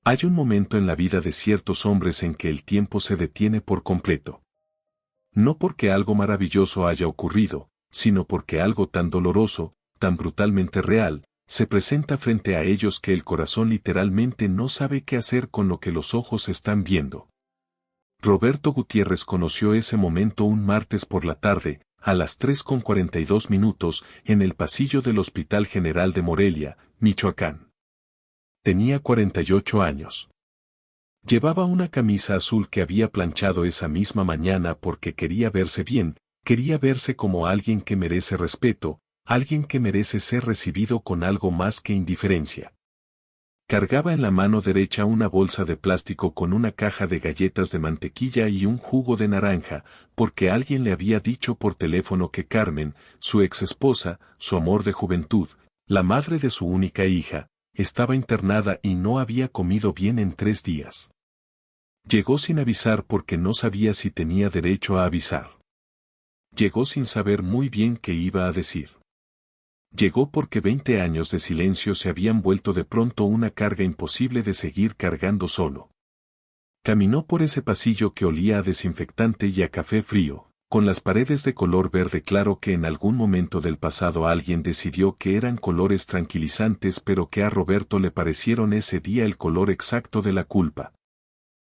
Hay un momento en la vida de ciertos hombres en que el tiempo se detiene por completo. No porque algo maravilloso haya ocurrido, sino porque algo tan doloroso, tan brutalmente real, se presenta frente a ellos que el corazón literalmente no sabe qué hacer con lo que los ojos están viendo. Roberto Gutiérrez conoció ese momento un martes por la tarde, a las 3:42, en el pasillo del Hospital General de Morelia, Michoacán. Tenía 48 años. Llevaba una camisa azul que había planchado esa misma mañana porque quería verse bien, quería verse como alguien que merece respeto, alguien que merece ser recibido con algo más que indiferencia. Cargaba en la mano derecha una bolsa de plástico con una caja de galletas de mantequilla y un jugo de naranja, porque alguien le había dicho por teléfono que Carmen, su ex esposa, su amor de juventud, la madre de su única hija, estaba internada y no había comido bien en 3 días. Llegó sin avisar porque no sabía si tenía derecho a avisar. Llegó sin saber muy bien qué iba a decir. Llegó porque 20 años de silencio se habían vuelto de pronto una carga imposible de seguir cargando solo. Caminó por ese pasillo que olía a desinfectante y a café frío, con las paredes de color verde claro que en algún momento del pasado alguien decidió que eran colores tranquilizantes pero que a Roberto le parecieron ese día el color exacto de la culpa.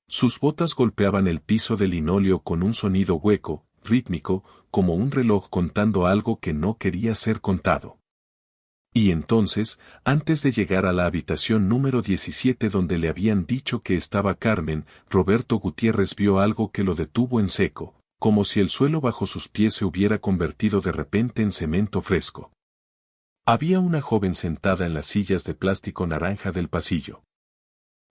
Sus botas golpeaban el piso de linóleo con un sonido hueco, rítmico, como un reloj contando algo que no quería ser contado. Y entonces, antes de llegar a la habitación número 17 donde le habían dicho que estaba Carmen, Roberto Gutiérrez vio algo que lo detuvo en seco, como si el suelo bajo sus pies se hubiera convertido de repente en cemento fresco. Había una joven sentada en las sillas de plástico naranja del pasillo.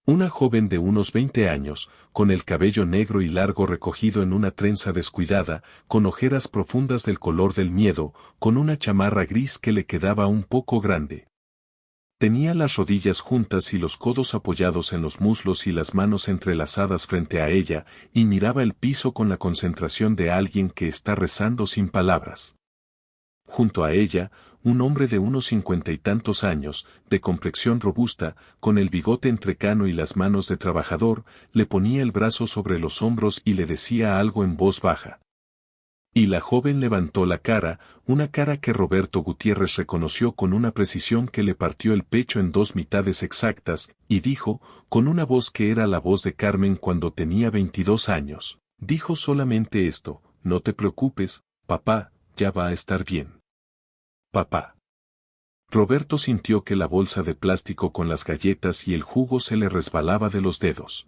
Una joven de unos 20 años, con el cabello negro y largo recogido en una trenza descuidada, con ojeras profundas del color del miedo, con una chamarra gris que le quedaba un poco grande. Tenía las rodillas juntas y los codos apoyados en los muslos y las manos entrelazadas frente a ella, y miraba el piso con la concentración de alguien que está rezando sin palabras. Junto a ella, un hombre de unos 50 y tantos años, de complexión robusta, con el bigote entrecano y las manos de trabajador, le ponía el brazo sobre los hombros y le decía algo en voz baja. Y la joven levantó la cara, una cara que Roberto Gutiérrez reconoció con una precisión que le partió el pecho en 2 mitades exactas, y dijo, con una voz que era la voz de Carmen cuando tenía 22 años, dijo solamente esto: no te preocupes, papá, ya va a estar bien. Papá. Roberto sintió que la bolsa de plástico con las galletas y el jugo se le resbalaba de los dedos.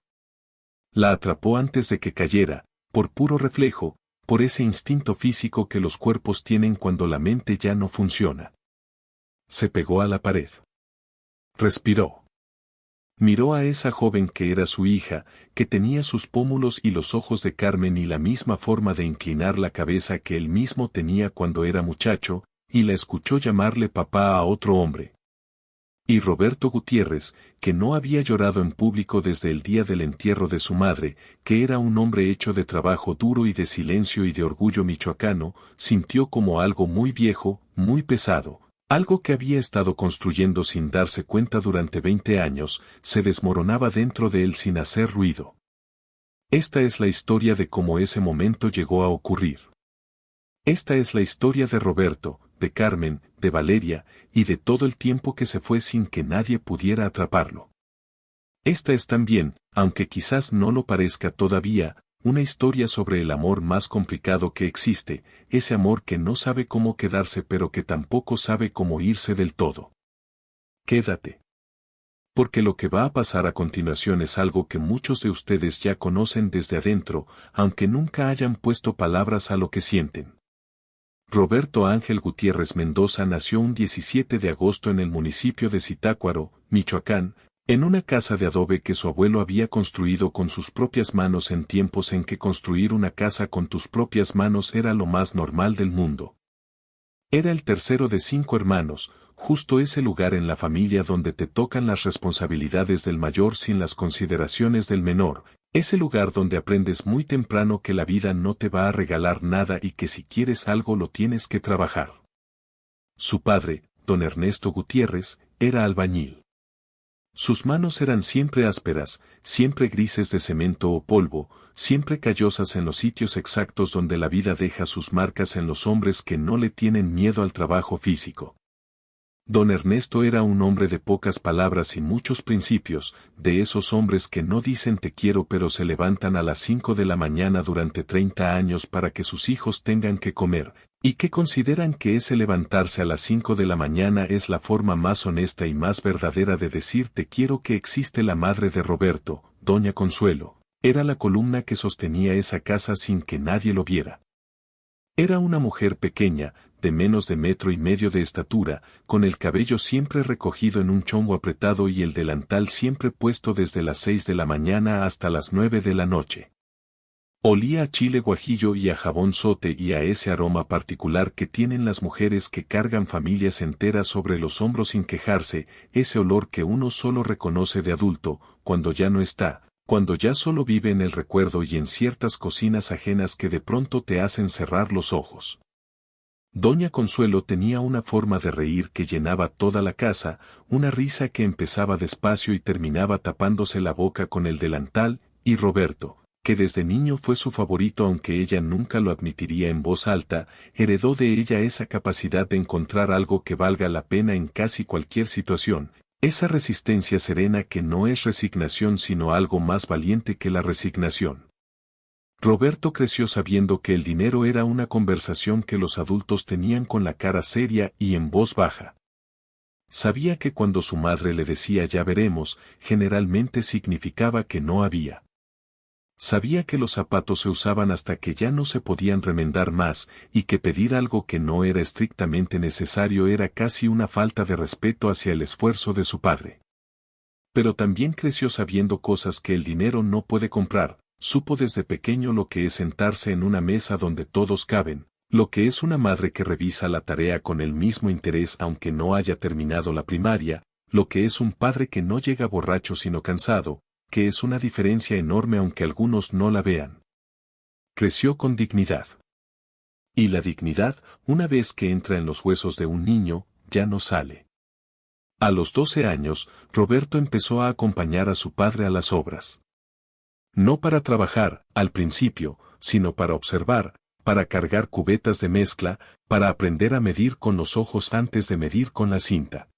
La atrapó antes de que cayera, por puro reflejo, por ese instinto físico que los cuerpos tienen cuando la mente ya no funciona. Se pegó a la pared. Respiró. Miró a esa joven que era su hija, que tenía sus pómulos y los ojos de Carmen y la misma forma de inclinar la cabeza que él mismo tenía cuando era muchacho, y la escuchó llamarle papá a otro hombre. Y Roberto Gutiérrez, que no había llorado en público desde el día del entierro de su madre, que era un hombre hecho de trabajo duro y de silencio y de orgullo michoacano, sintió como algo muy viejo, muy pesado, algo que había estado construyendo sin darse cuenta durante 20 años, se desmoronaba dentro de él sin hacer ruido. Esta es la historia de cómo ese momento llegó a ocurrir. Esta es la historia de Roberto, de Carmen, de Valeria, y de todo el tiempo que se fue sin que nadie pudiera atraparlo. Esta es también, aunque quizás no lo parezca todavía, una historia sobre el amor más complicado que existe, ese amor que no sabe cómo quedarse pero que tampoco sabe cómo irse del todo. Quédate. Porque lo que va a pasar a continuación es algo que muchos de ustedes ya conocen desde adentro, aunque nunca hayan puesto palabras a lo que sienten. Roberto Ángel Gutiérrez Mendoza nació un 17 de agosto en el municipio de Zitácuaro, Michoacán, en una casa de adobe que su abuelo había construido con sus propias manos en tiempos en que construir una casa con tus propias manos era lo más normal del mundo. Era el tercero de 5 hermanos, justo ese lugar en la familia donde te tocan las responsabilidades del mayor sin las consideraciones del menor, ese lugar donde aprendes muy temprano que la vida no te va a regalar nada y que si quieres algo lo tienes que trabajar. Su padre, don Ernesto Gutiérrez, era albañil. Sus manos eran siempre ásperas, siempre grises de cemento o polvo, siempre callosas en los sitios exactos donde la vida deja sus marcas en los hombres que no le tienen miedo al trabajo físico. Don Ernesto era un hombre de pocas palabras y muchos principios, de esos hombres que no dicen te quiero pero se levantan a las 5 de la mañana durante 30 años para que sus hijos tengan que comer, y que consideran que ese levantarse a las 5 de la mañana es la forma más honesta y más verdadera de decir te quiero. Que existe la madre de Roberto, doña Consuelo, era la columna que sostenía esa casa sin que nadie lo viera. Era una mujer pequeña, de menos de 1,5 metros de estatura, con el cabello siempre recogido en un chongo apretado y el delantal siempre puesto desde las 6 de la mañana hasta las 9 de la noche. Olía a chile guajillo y a jabón sote y a ese aroma particular que tienen las mujeres que cargan familias enteras sobre los hombros sin quejarse, ese olor que uno solo reconoce de adulto, cuando ya no está, cuando ya solo vive en el recuerdo y en ciertas cocinas ajenas que de pronto te hacen cerrar los ojos. Doña Consuelo tenía una forma de reír que llenaba toda la casa, una risa que empezaba despacio y terminaba tapándose la boca con el delantal, y Roberto, que desde niño fue su favorito aunque ella nunca lo admitiría en voz alta, heredó de ella esa capacidad de encontrar algo que valga la pena en casi cualquier situación, esa resistencia serena que no es resignación sino algo más valiente que la resignación. Roberto creció sabiendo que el dinero era una conversación que los adultos tenían con la cara seria y en voz baja. Sabía que cuando su madre le decía ya veremos, generalmente significaba que no había. Sabía que los zapatos se usaban hasta que ya no se podían remendar más, y que pedir algo que no era estrictamente necesario era casi una falta de respeto hacia el esfuerzo de su padre. Pero también creció sabiendo cosas que el dinero no puede comprar. Supo desde pequeño lo que es sentarse en una mesa donde todos caben, lo que es una madre que revisa la tarea con el mismo interés aunque no haya terminado la primaria, lo que es un padre que no llega borracho sino cansado, que es una diferencia enorme aunque algunos no la vean. Creció con dignidad. Y la dignidad, una vez que entra en los huesos de un niño, ya no sale. A los 12 años, Roberto empezó a acompañar a su padre a las obras. No para trabajar, al principio, sino para observar, para cargar cubetas de mezcla, para aprender a medir con los ojos antes de medir con la cinta.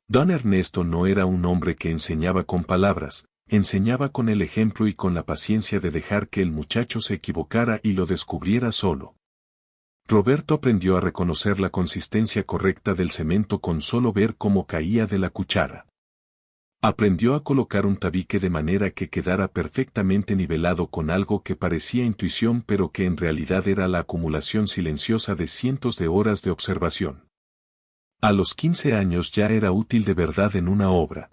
Don Ernesto no era un hombre que enseñaba con palabras, enseñaba con el ejemplo y con la paciencia de dejar que el muchacho se equivocara y lo descubriera solo. Roberto aprendió a reconocer la consistencia correcta del cemento con solo ver cómo caía de la cuchara. Aprendió a colocar un tabique de manera que quedara perfectamente nivelado con algo que parecía intuición pero que en realidad era la acumulación silenciosa de cientos de horas de observación. A los 15 años ya era útil de verdad en una obra.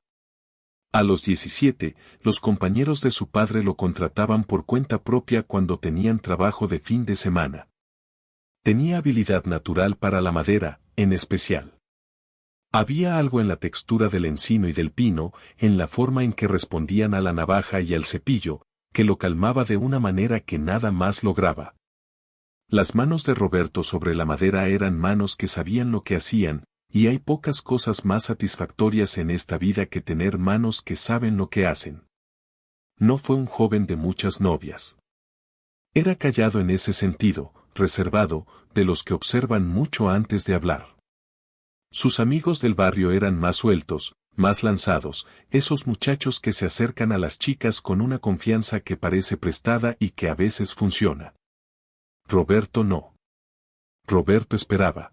A los 17, los compañeros de su padre lo contrataban por cuenta propia cuando tenían trabajo de fin de semana. Tenía habilidad natural para la madera, en especial. Había algo en la textura del encino y del pino, en la forma en que respondían a la navaja y al cepillo, que lo calmaba de una manera que nada más lograba. Las manos de Roberto sobre la madera eran manos que sabían lo que hacían, y hay pocas cosas más satisfactorias en esta vida que tener manos que saben lo que hacen. No fue un joven de muchas novias. Era callado en ese sentido, reservado, de los que observan mucho antes de hablar. Sus amigos del barrio eran más sueltos, más lanzados, esos muchachos que se acercan a las chicas con una confianza que parece prestada y que a veces funciona. Roberto no. Roberto esperaba.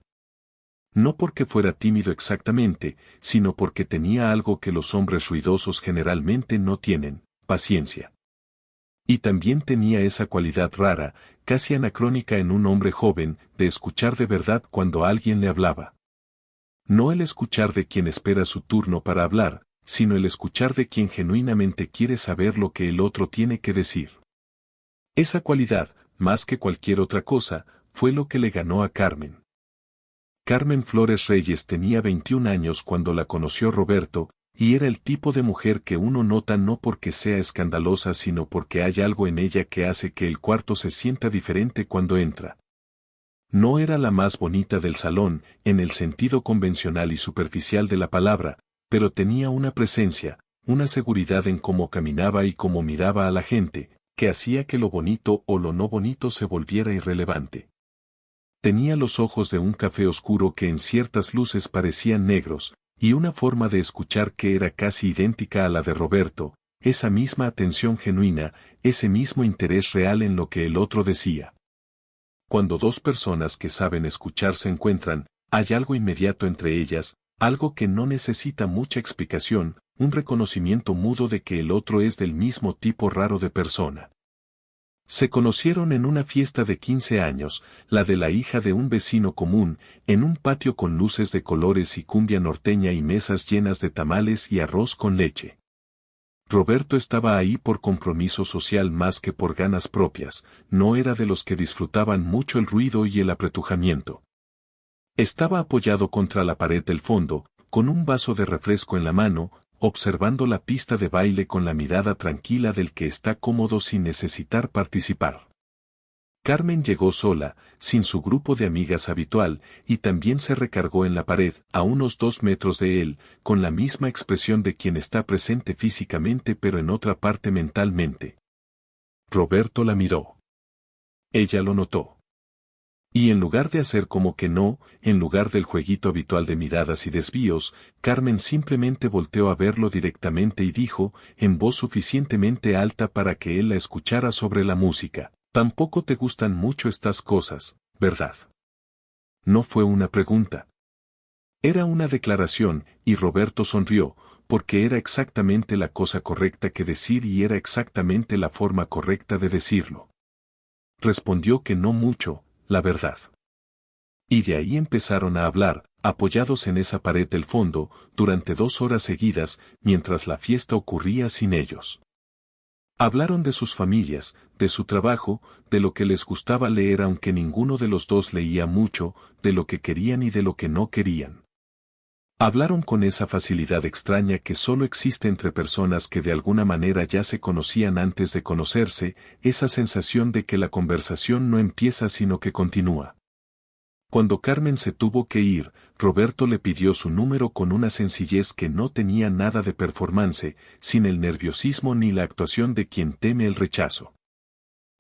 No porque fuera tímido exactamente, sino porque tenía algo que los hombres ruidosos generalmente no tienen, paciencia. Y también tenía esa cualidad rara, casi anacrónica en un hombre joven, de escuchar de verdad cuando alguien le hablaba. No el escuchar de quien espera su turno para hablar, sino el escuchar de quien genuinamente quiere saber lo que el otro tiene que decir. Esa cualidad, más que cualquier otra cosa, fue lo que le ganó a Carmen. Carmen Flores Reyes tenía 21 años cuando la conoció Roberto, y era el tipo de mujer que uno nota no porque sea escandalosa sino porque hay algo en ella que hace que el cuarto se sienta diferente cuando entra. No era la más bonita del salón, en el sentido convencional y superficial de la palabra, pero tenía una presencia, una seguridad en cómo caminaba y cómo miraba a la gente, que hacía que lo bonito o lo no bonito se volviera irrelevante. Tenía los ojos de un café oscuro que en ciertas luces parecían negros, y una forma de escuchar que era casi idéntica a la de Roberto, esa misma atención genuina, ese mismo interés real en lo que el otro decía. Cuando dos personas que saben escuchar se encuentran, hay algo inmediato entre ellas, algo que no necesita mucha explicación, un reconocimiento mudo de que el otro es del mismo tipo raro de persona. Se conocieron en una fiesta de 15 años, la de la hija de un vecino común, en un patio con luces de colores y cumbia norteña y mesas llenas de tamales y arroz con leche. Roberto estaba ahí por compromiso social más que por ganas propias, no era de los que disfrutaban mucho el ruido y el apretujamiento. Estaba apoyado contra la pared del fondo, con un vaso de refresco en la mano, observando la pista de baile con la mirada tranquila del que está cómodo sin necesitar participar. Carmen llegó sola, sin su grupo de amigas habitual, y también se recargó en la pared, a unos 2 metros de él, con la misma expresión de quien está presente físicamente pero en otra parte mentalmente. Roberto la miró. Ella lo notó. Y en lugar de hacer como que no, en lugar del jueguito habitual de miradas y desvíos, Carmen simplemente volteó a verlo directamente y dijo, en voz suficientemente alta para que él la escuchara sobre la música, «Tampoco te gustan mucho estas cosas, ¿verdad?» No fue una pregunta. Era una declaración, y Roberto sonrió, porque era exactamente la cosa correcta que decir y era exactamente la forma correcta de decirlo. Respondió que no mucho, la verdad. Y de ahí empezaron a hablar, apoyados en esa pared del fondo, durante 2 horas seguidas, mientras la fiesta ocurría sin ellos. Hablaron de sus familias, de su trabajo, de lo que les gustaba leer aunque ninguno de los dos leía mucho, de lo que querían y de lo que no querían. Hablaron con esa facilidad extraña que solo existe entre personas que de alguna manera ya se conocían antes de conocerse, esa sensación de que la conversación no empieza sino que continúa. Cuando Carmen se tuvo que ir, Roberto le pidió su número con una sencillez que no tenía nada de performance, sin el nerviosismo ni la actuación de quien teme el rechazo.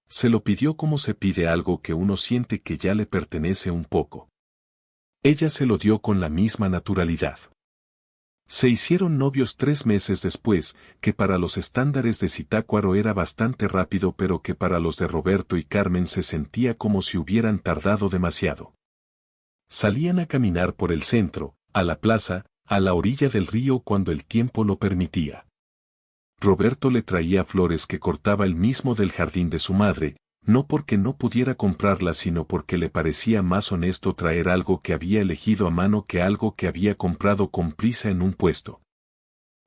Se lo pidió como se pide algo que uno siente que ya le pertenece un poco. Ella se lo dio con la misma naturalidad. Se hicieron novios 3 meses después, que para los estándares de Zitácuaro era bastante rápido pero que para los de Roberto y Carmen se sentía como si hubieran tardado demasiado. Salían a caminar por el centro, a la plaza, a la orilla del río cuando el tiempo lo permitía. Roberto le traía flores que cortaba él mismo del jardín de su madre, no porque no pudiera comprarlas sino porque le parecía más honesto traer algo que había elegido a mano que algo que había comprado con prisa en un puesto.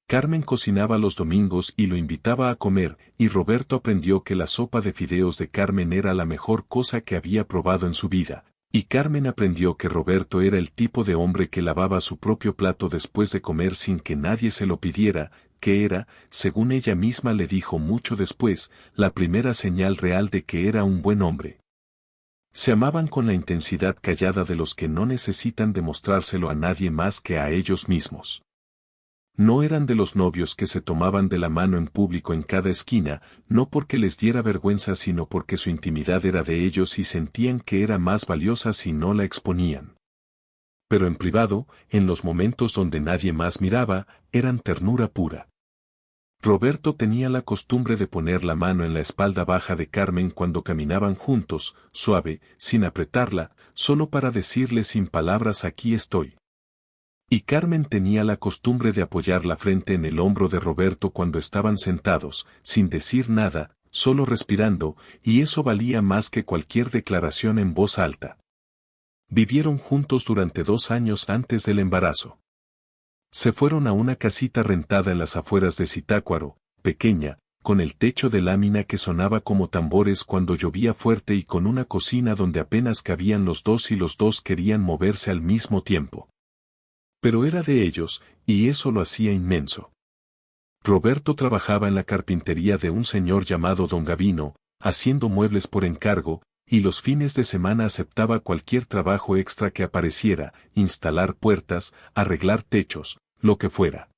Carmen cocinaba los domingos y lo invitaba a comer, y Roberto aprendió que la sopa de fideos de Carmen era la mejor cosa que había probado en su vida, y Carmen aprendió que Roberto era el tipo de hombre que lavaba su propio plato después de comer sin que nadie se lo pidiera, que era, según ella misma le dijo mucho después, la primera señal real de que era un buen hombre. Se amaban con la intensidad callada de los que no necesitan demostrárselo a nadie más que a ellos mismos. No eran de los novios que se tomaban de la mano en público en cada esquina, no porque les diera vergüenza sino porque su intimidad era de ellos y sentían que era más valiosa si no la exponían. Pero en privado, en los momentos donde nadie más miraba, eran ternura pura. Roberto tenía la costumbre de poner la mano en la espalda baja de Carmen cuando caminaban juntos, suave, sin apretarla, solo para decirle sin palabras aquí estoy. Y Carmen tenía la costumbre de apoyar la frente en el hombro de Roberto cuando estaban sentados, sin decir nada, solo respirando, y eso valía más que cualquier declaración en voz alta. Vivieron juntos durante 2 años antes del embarazo. Se fueron a una casita rentada en las afueras de Zitácuaro, pequeña, con el techo de lámina que sonaba como tambores cuando llovía fuerte y con una cocina donde apenas cabían los dos y los dos querían moverse al mismo tiempo. Pero era de ellos, y eso lo hacía inmenso. Roberto trabajaba en la carpintería de un señor llamado Don Gavino, haciendo muebles por encargo, y los fines de semana aceptaba cualquier trabajo extra que apareciera, instalar puertas, arreglar techos, lo que fuera.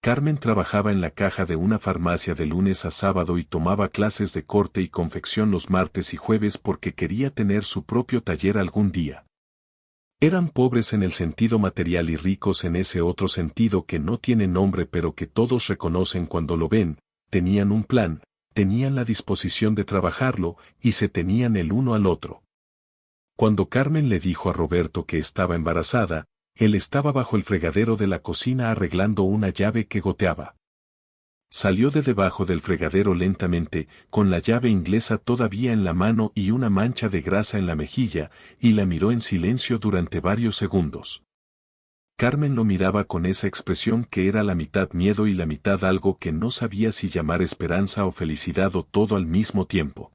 Carmen trabajaba en la caja de una farmacia de lunes a sábado y tomaba clases de corte y confección los martes y jueves porque quería tener su propio taller algún día. Eran pobres en el sentido material y ricos en ese otro sentido que no tiene nombre pero que todos reconocen cuando lo ven, tenían un plan, tenían la disposición de trabajarlo y se tenían el uno al otro. Cuando Carmen le dijo a Roberto que estaba embarazada, él estaba bajo el fregadero de la cocina arreglando una llave que goteaba. Salió de debajo del fregadero lentamente, con la llave inglesa todavía en la mano y una mancha de grasa en la mejilla, y la miró en silencio durante varios segundos. Carmen lo miraba con esa expresión que era la mitad miedo y la mitad algo que no sabía si llamar esperanza o felicidad o todo al mismo tiempo.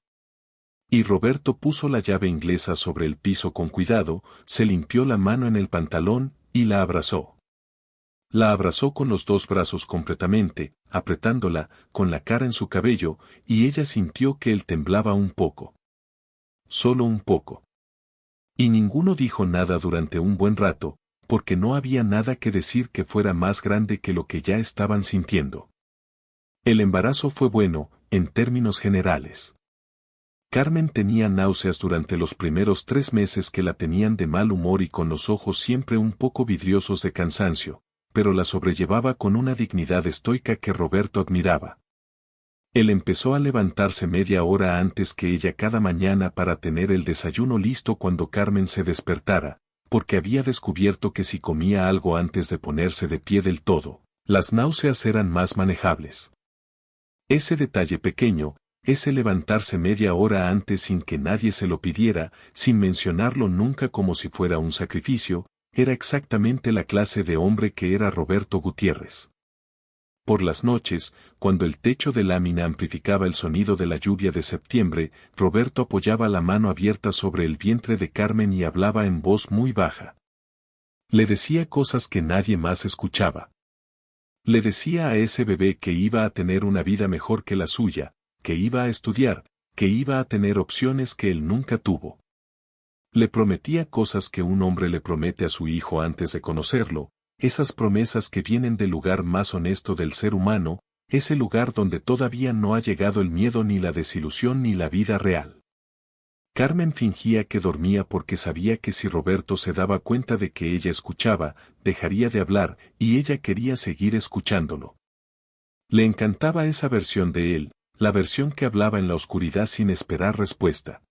Y Roberto puso la llave inglesa sobre el piso con cuidado, se limpió la mano en el pantalón, y la abrazó. La abrazó con los dos brazos completamente, apretándola, con la cara en su cabello, y ella sintió que él temblaba un poco. Solo un poco. Y ninguno dijo nada durante un buen rato, porque no había nada que decir que fuera más grande que lo que ya estaban sintiendo. El embarazo fue bueno, en términos generales. Carmen tenía náuseas durante los primeros 3 meses que la tenían de mal humor y con los ojos siempre un poco vidriosos de cansancio, pero la sobrellevaba con una dignidad estoica que Roberto admiraba. Él empezó a levantarse media hora antes que ella cada mañana para tener el desayuno listo cuando Carmen se despertara, porque había descubierto que si comía algo antes de ponerse de pie del todo, las náuseas eran más manejables. Ese detalle pequeño, ese levantarse media hora antes sin que nadie se lo pidiera, sin mencionarlo nunca como si fuera un sacrificio, era exactamente la clase de hombre que era Roberto Gutiérrez. Por las noches, cuando el techo de lámina amplificaba el sonido de la lluvia de septiembre, Roberto apoyaba la mano abierta sobre el vientre de Carmen y hablaba en voz muy baja. Le decía cosas que nadie más escuchaba. Le decía a ese bebé que iba a tener una vida mejor que la suya, que iba a estudiar, que iba a tener opciones que él nunca tuvo. Le prometía cosas que un hombre le promete a su hijo antes de conocerlo, esas promesas que vienen del lugar más honesto del ser humano, ese lugar donde todavía no ha llegado el miedo ni la desilusión ni la vida real. Carmen fingía que dormía porque sabía que si Roberto se daba cuenta de que ella escuchaba, dejaría de hablar, y ella quería seguir escuchándolo. Le encantaba esa versión de él, la versión que hablaba en la oscuridad sin esperar respuesta.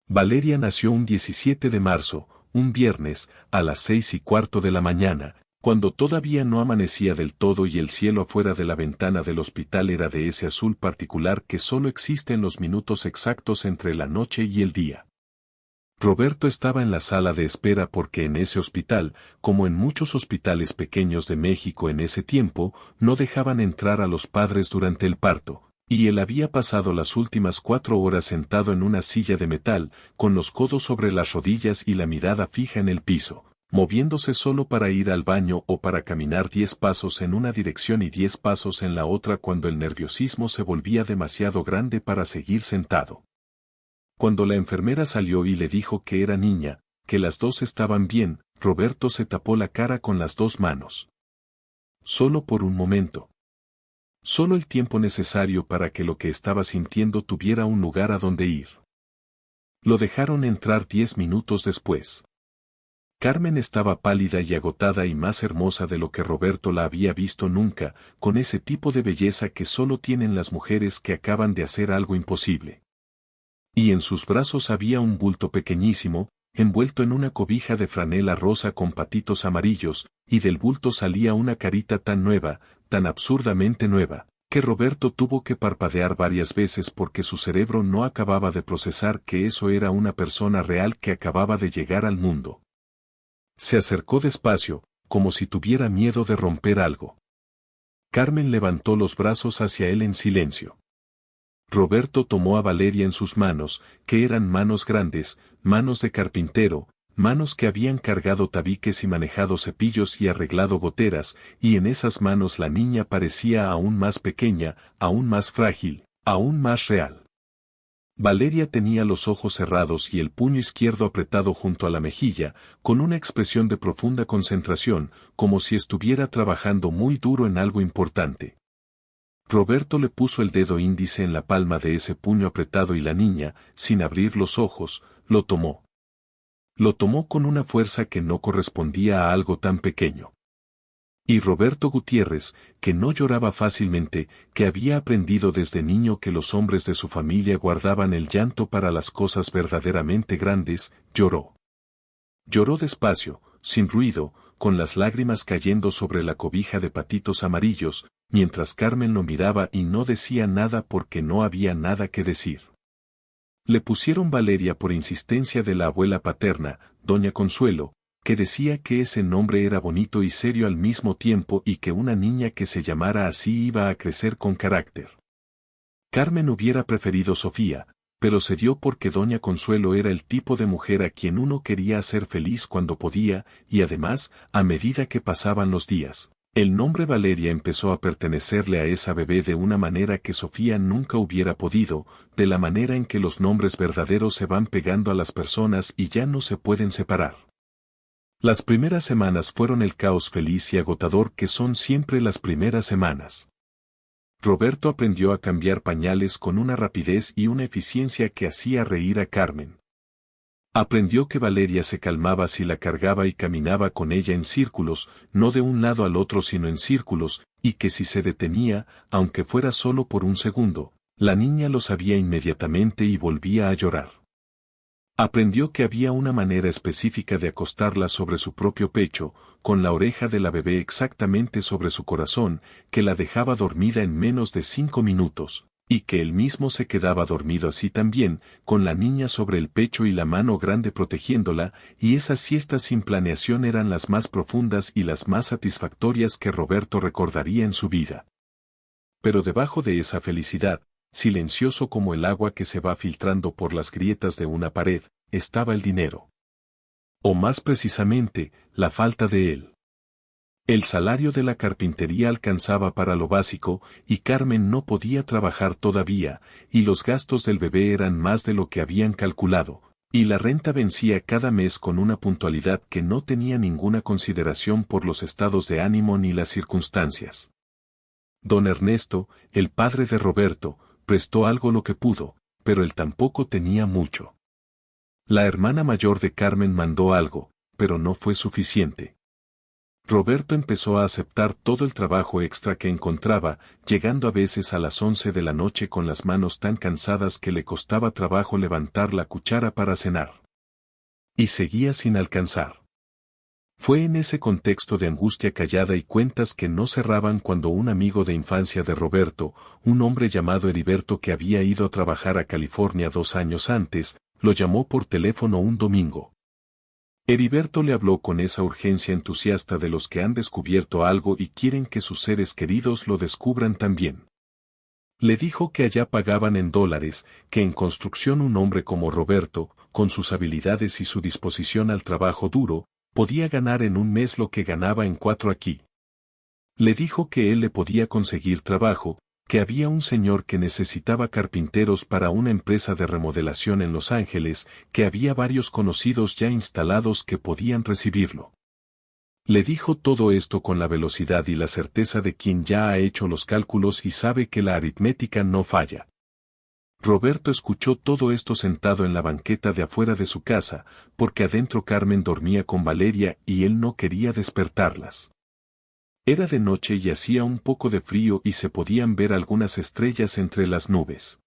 Valeria nació un 17 de marzo, un viernes, a las 6:15 de la mañana, cuando todavía no amanecía del todo y el cielo afuera de la ventana del hospital era de ese azul particular que solo existe en los minutos exactos entre la noche y el día. Roberto estaba en la sala de espera porque en ese hospital, como en muchos hospitales pequeños de México en ese tiempo, no dejaban entrar a los padres durante el parto. Y él había pasado las últimas 4 horas sentado en una silla de metal, con los codos sobre las rodillas y la mirada fija en el piso, moviéndose solo para ir al baño o para caminar 10 pasos en una dirección y 10 pasos en la otra cuando el nerviosismo se volvía demasiado grande para seguir sentado. Cuando la enfermera salió y le dijo que era niña, que las dos estaban bien, Roberto se tapó la cara con las 2 manos. Solo por un momento. Solo el tiempo necesario para que lo que estaba sintiendo tuviera un lugar a donde ir. Lo dejaron entrar 10 minutos después. Carmen estaba pálida y agotada y más hermosa de lo que Roberto la había visto nunca, con ese tipo de belleza que solo tienen las mujeres que acaban de hacer algo imposible. Y en sus brazos había un bulto pequeñísimo, envuelto en una cobija de franela rosa con patitos amarillos, y del bulto salía una carita tan nueva, tan absurdamente nueva, que Roberto tuvo que parpadear varias veces porque su cerebro no acababa de procesar que eso era una persona real que acababa de llegar al mundo. Se acercó despacio, como si tuviera miedo de romper algo. Carmen levantó los brazos hacia él en silencio. Roberto tomó a Valeria en sus manos, que eran manos grandes, manos de carpintero, manos que habían cargado tabiques y manejado cepillos y arreglado goteras, y en esas manos la niña parecía aún más pequeña, aún más frágil, aún más real. Valeria tenía los ojos cerrados y el puño izquierdo apretado junto a la mejilla, con una expresión de profunda concentración, como si estuviera trabajando muy duro en algo importante. Roberto le puso el dedo índice en la palma de ese puño apretado y la niña, sin abrir los ojos, lo tomó. Lo tomó con una fuerza que no correspondía a algo tan pequeño. Y Roberto Gutiérrez, que no lloraba fácilmente, que había aprendido desde niño que los hombres de su familia guardaban el llanto para las cosas verdaderamente grandes, lloró. Lloró despacio, sin ruido, con las lágrimas cayendo sobre la cobija de patitos amarillos, mientras Carmen lo miraba y no decía nada porque no había nada que decir. Le pusieron Valeria por insistencia de la abuela paterna, doña Consuelo, que decía que ese nombre era bonito y serio al mismo tiempo y que una niña que se llamara así iba a crecer con carácter. Carmen hubiera preferido Sofía, pero se dio porque doña Consuelo era el tipo de mujer a quien uno quería hacer feliz cuando podía, y además, a medida que pasaban los días, el nombre Valeria empezó a pertenecerle a esa bebé de una manera que Sofía nunca hubiera podido, de la manera en que los nombres verdaderos se van pegando a las personas y ya no se pueden separar. Las primeras semanas fueron el caos feliz y agotador que son siempre las primeras semanas. Roberto aprendió a cambiar pañales con una rapidez y una eficiencia que hacía reír a Carmen. Aprendió que Valeria se calmaba si la cargaba y caminaba con ella en círculos, no de un lado al otro sino en círculos, y que si se detenía, aunque fuera solo por un segundo, la niña lo sabía inmediatamente y volvía a llorar. Aprendió que había una manera específica de acostarla sobre su propio pecho, con la oreja de la bebé exactamente sobre su corazón, que la dejaba dormida en menos de 5 minutos, y que él mismo se quedaba dormido así también, con la niña sobre el pecho y la mano grande protegiéndola, y esas siestas sin planeación eran las más profundas y las más satisfactorias que Roberto recordaría en su vida. Pero debajo de esa felicidad, silencioso como el agua que se va filtrando por las grietas de una pared, estaba el dinero. O más precisamente, la falta de él. El salario de la carpintería alcanzaba para lo básico, y Carmen no podía trabajar todavía, y los gastos del bebé eran más de lo que habían calculado, y la renta vencía cada mes con una puntualidad que no tenía ninguna consideración por los estados de ánimo ni las circunstancias. Don Ernesto, el padre de Roberto, prestó algo lo que pudo, pero él tampoco tenía mucho. La hermana mayor de Carmen mandó algo, pero no fue suficiente. Roberto empezó a aceptar todo el trabajo extra que encontraba, llegando a veces a las 11 de la noche con las manos tan cansadas que le costaba trabajo levantar la cuchara para cenar. Y seguía sin alcanzar. Fue en ese contexto de angustia callada y cuentas que no cerraban cuando un amigo de infancia de Roberto, un hombre llamado Heriberto que había ido a trabajar a California 2 años antes, lo llamó por teléfono un domingo. Heriberto le habló con esa urgencia entusiasta de los que han descubierto algo y quieren que sus seres queridos lo descubran también. Le dijo que allá pagaban en dólares, que en construcción un hombre como Roberto, con sus habilidades y su disposición al trabajo duro, podía ganar en un mes lo que ganaba en 4 aquí. Le dijo que él le podía conseguir trabajo, que había un señor que necesitaba carpinteros para una empresa de remodelación en Los Ángeles, que había varios conocidos ya instalados que podían recibirlo. Le dijo todo esto con la velocidad y la certeza de quien ya ha hecho los cálculos y sabe que la aritmética no falla. Roberto escuchó todo esto sentado en la banqueta de afuera de su casa, porque adentro Carmen dormía con Valeria y él no quería despertarlas. Era de noche y hacía un poco de frío y se podían ver algunas estrellas entre las nubes.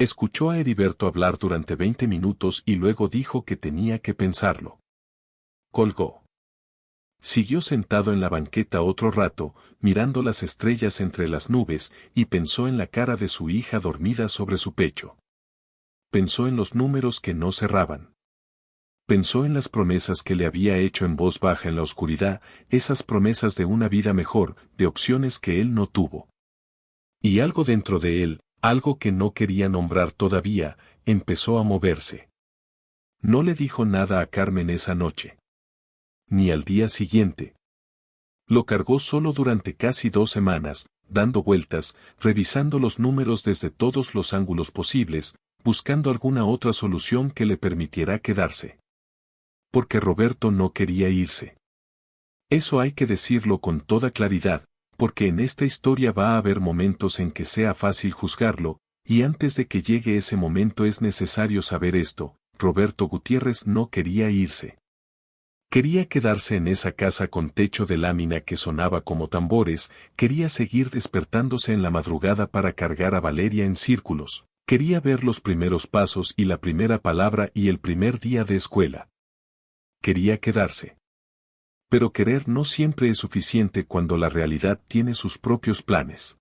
Escuchó a Heriberto hablar durante 20 minutos y luego dijo que tenía que pensarlo. Colgó. Siguió sentado en la banqueta otro rato, mirando las estrellas entre las nubes, y pensó en la cara de su hija dormida sobre su pecho. Pensó en los números que no cerraban. Pensó en las promesas que le había hecho en voz baja en la oscuridad, esas promesas de una vida mejor, de opciones que él no tuvo. Y algo dentro de él, algo que no quería nombrar todavía, empezó a moverse. No le dijo nada a Carmen esa noche. Ni al día siguiente. Lo cargó solo durante casi 2 semanas, dando vueltas, revisando los números desde todos los ángulos posibles, buscando alguna otra solución que le permitiera quedarse. Porque Roberto no quería irse. Eso hay que decirlo con toda claridad, porque en esta historia va a haber momentos en que sea fácil juzgarlo, y antes de que llegue ese momento es necesario saber esto: Roberto Gutiérrez no quería irse. Quería quedarse en esa casa con techo de lámina que sonaba como tambores, quería seguir despertándose en la madrugada para cargar a Valeria en círculos, quería ver los primeros pasos y la primera palabra y el primer día de escuela. Quería quedarse. Pero querer no siempre es suficiente cuando la realidad tiene sus propios planes.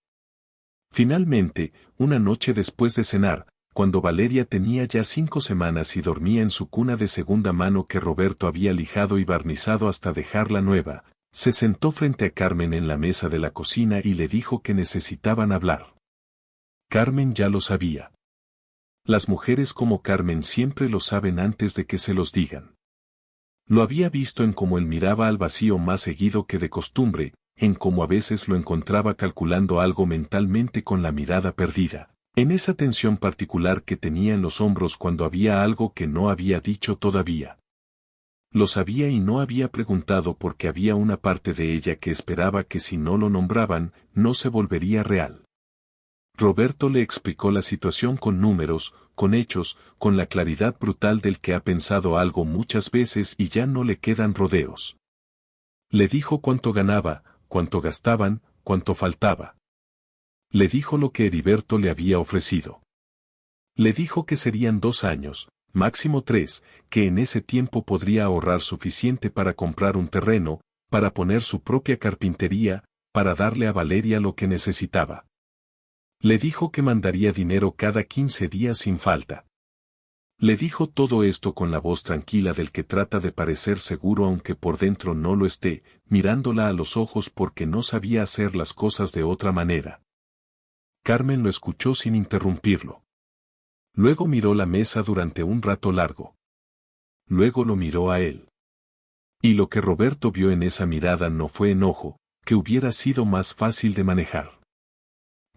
Finalmente, una noche después de cenar, cuando Valeria tenía ya 5 semanas y dormía en su cuna de segunda mano que Roberto había lijado y barnizado hasta dejarla nueva, se sentó frente a Carmen en la mesa de la cocina y le dijo que necesitaban hablar. Carmen ya lo sabía. Las mujeres como Carmen siempre lo saben antes de que se los digan. Lo había visto en cómo él miraba al vacío más seguido que de costumbre, en cómo a veces lo encontraba calculando algo mentalmente con la mirada perdida, en esa tensión particular que tenía en los hombros cuando había algo que no había dicho todavía. Lo sabía y no había preguntado porque había una parte de ella que esperaba que si no lo nombraban, no se volvería real. Roberto le explicó la situación con números, con hechos, con la claridad brutal del que ha pensado algo muchas veces y ya no le quedan rodeos. Le dijo cuánto ganaba, cuánto gastaban, cuánto faltaba. Le dijo lo que Heriberto le había ofrecido. Le dijo que serían 2 años, máximo 3, que en ese tiempo podría ahorrar suficiente para comprar un terreno, para poner su propia carpintería, para darle a Valeria lo que necesitaba. Le dijo que mandaría dinero cada 15 días sin falta. Le dijo todo esto con la voz tranquila del que trata de parecer seguro aunque por dentro no lo esté, mirándola a los ojos porque no sabía hacer las cosas de otra manera. Carmen lo escuchó sin interrumpirlo. Luego miró la mesa durante un rato largo. Luego lo miró a él. Y lo que Roberto vio en esa mirada no fue enojo, que hubiera sido más fácil de manejar.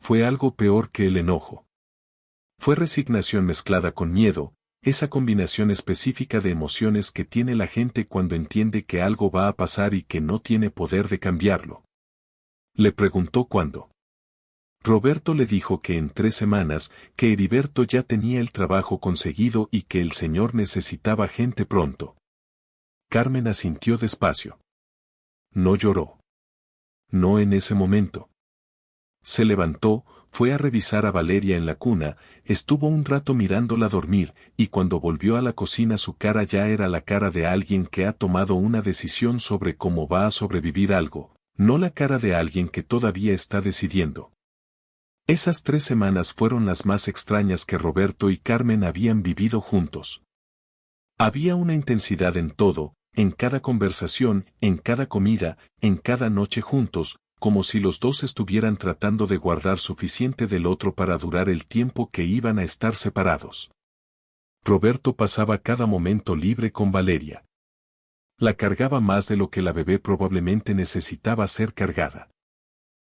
Fue algo peor que el enojo. Fue resignación mezclada con miedo, esa combinación específica de emociones que tiene la gente cuando entiende que algo va a pasar y que no tiene poder de cambiarlo. Le preguntó cuándo. Roberto le dijo que en 3 semanas, que Heriberto ya tenía el trabajo conseguido y que el señor necesitaba gente pronto. Carmen asintió despacio. No lloró. No en ese momento. Se levantó, fue a revisar a Valeria en la cuna, estuvo un rato mirándola dormir, y cuando volvió a la cocina su cara ya era la cara de alguien que ha tomado una decisión sobre cómo va a sobrevivir algo, no la cara de alguien que todavía está decidiendo. Esas 3 semanas fueron las más extrañas que Roberto y Carmen habían vivido juntos. Había una intensidad en todo, en cada conversación, en cada comida, en cada noche juntos, como si los dos estuvieran tratando de guardar suficiente del otro para durar el tiempo que iban a estar separados. Roberto pasaba cada momento libre con Valeria. La cargaba más de lo que la bebé probablemente necesitaba ser cargada.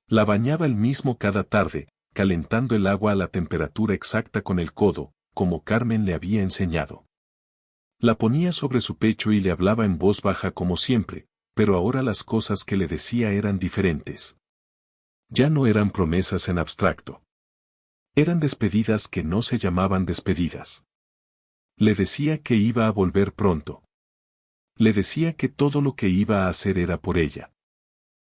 La bañaba él mismo cada tarde, calentando el agua a la temperatura exacta con el codo, como Carmen le había enseñado. La ponía sobre su pecho y le hablaba en voz baja como siempre, pero ahora las cosas que le decía eran diferentes. Ya no eran promesas en abstracto. Eran despedidas que no se llamaban despedidas. Le decía que iba a volver pronto. Le decía que todo lo que iba a hacer era por ella.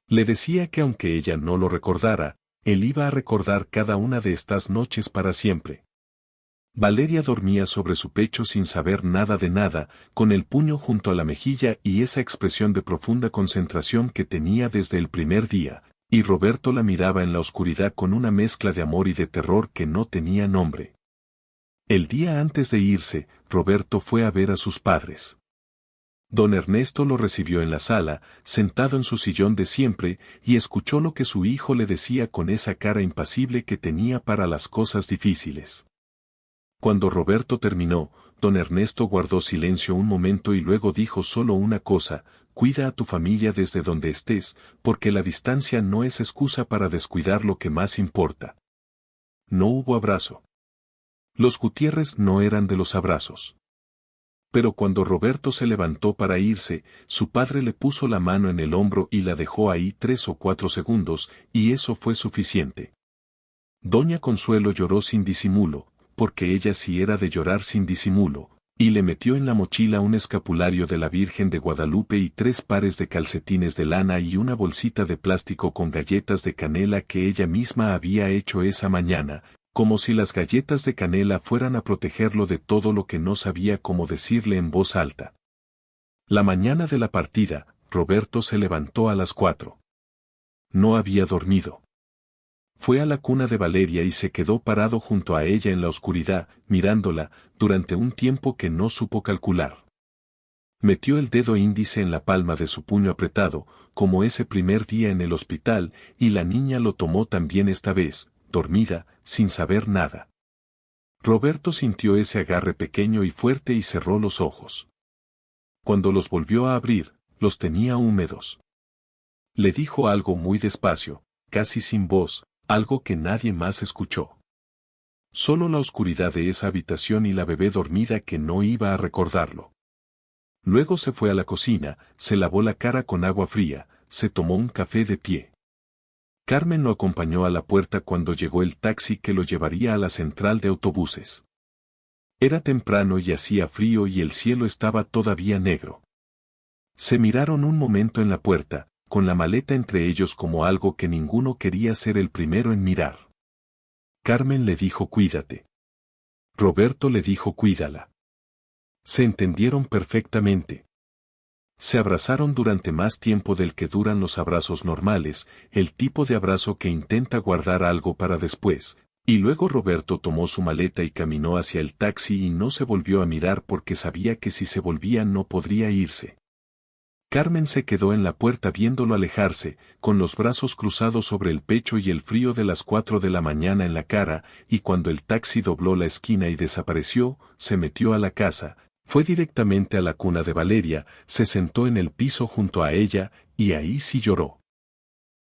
Le decía que aunque ella no lo recordara, él iba a recordar cada una de estas noches para siempre. Valeria dormía sobre su pecho sin saber nada de nada, con el puño junto a la mejilla y esa expresión de profunda concentración que tenía desde el primer día, y Roberto la miraba en la oscuridad con una mezcla de amor y de terror que no tenía nombre. El día antes de irse, Roberto fue a ver a sus padres. Don Ernesto lo recibió en la sala, sentado en su sillón de siempre, y escuchó lo que su hijo le decía con esa cara impasible que tenía para las cosas difíciles. Cuando Roberto terminó, don Ernesto guardó silencio un momento y luego dijo solo una cosa: cuida a tu familia desde donde estés, porque la distancia no es excusa para descuidar lo que más importa. No hubo abrazo. Los Gutiérrez no eran de los abrazos. Pero cuando Roberto se levantó para irse, su padre le puso la mano en el hombro y la dejó ahí 3 o 4 segundos, y eso fue suficiente. Doña Consuelo lloró sin disimulo, porque ella sí era de llorar sin disimulo, y le metió en la mochila un escapulario de la Virgen de Guadalupe y 3 pares de calcetines de lana y una bolsita de plástico con galletas de canela que ella misma había hecho esa mañana, como si las galletas de canela fueran a protegerlo de todo lo que no sabía cómo decirle en voz alta. La mañana de la partida, Roberto se levantó a las 4. No había dormido. Fue a la cuna de Valeria y se quedó parado junto a ella en la oscuridad, mirándola, durante un tiempo que no supo calcular. Metió el dedo índice en la palma de su puño apretado, como ese primer día en el hospital, y la niña lo tomó también esta vez, dormida, sin saber nada. Roberto sintió ese agarre pequeño y fuerte y cerró los ojos. Cuando los volvió a abrir, los tenía húmedos. Le dijo algo muy despacio, casi sin voz, algo que nadie más escuchó. Solo la oscuridad de esa habitación y la bebé dormida que no iba a recordarlo. Luego se fue a la cocina, se lavó la cara con agua fría, se tomó un café de pie. Carmen lo acompañó a la puerta cuando llegó el taxi que lo llevaría a la central de autobuses. Era temprano y hacía frío y el cielo estaba todavía negro. Se miraron un momento en la puerta, con la maleta entre ellos como algo que ninguno quería ser el primero en mirar. Carmen le dijo cuídate. Roberto le dijo cuídala. Se entendieron perfectamente. Se abrazaron durante más tiempo del que duran los abrazos normales, el tipo de abrazo que intenta guardar algo para después, y luego Roberto tomó su maleta y caminó hacia el taxi y no se volvió a mirar porque sabía que si se volvía no podría irse. Carmen se quedó en la puerta viéndolo alejarse, con los brazos cruzados sobre el pecho y el frío de las 4 de la mañana en la cara, y cuando el taxi dobló la esquina y desapareció, se metió a la casa. Fue directamente a la cuna de Valeria, se sentó en el piso junto a ella, y ahí sí lloró.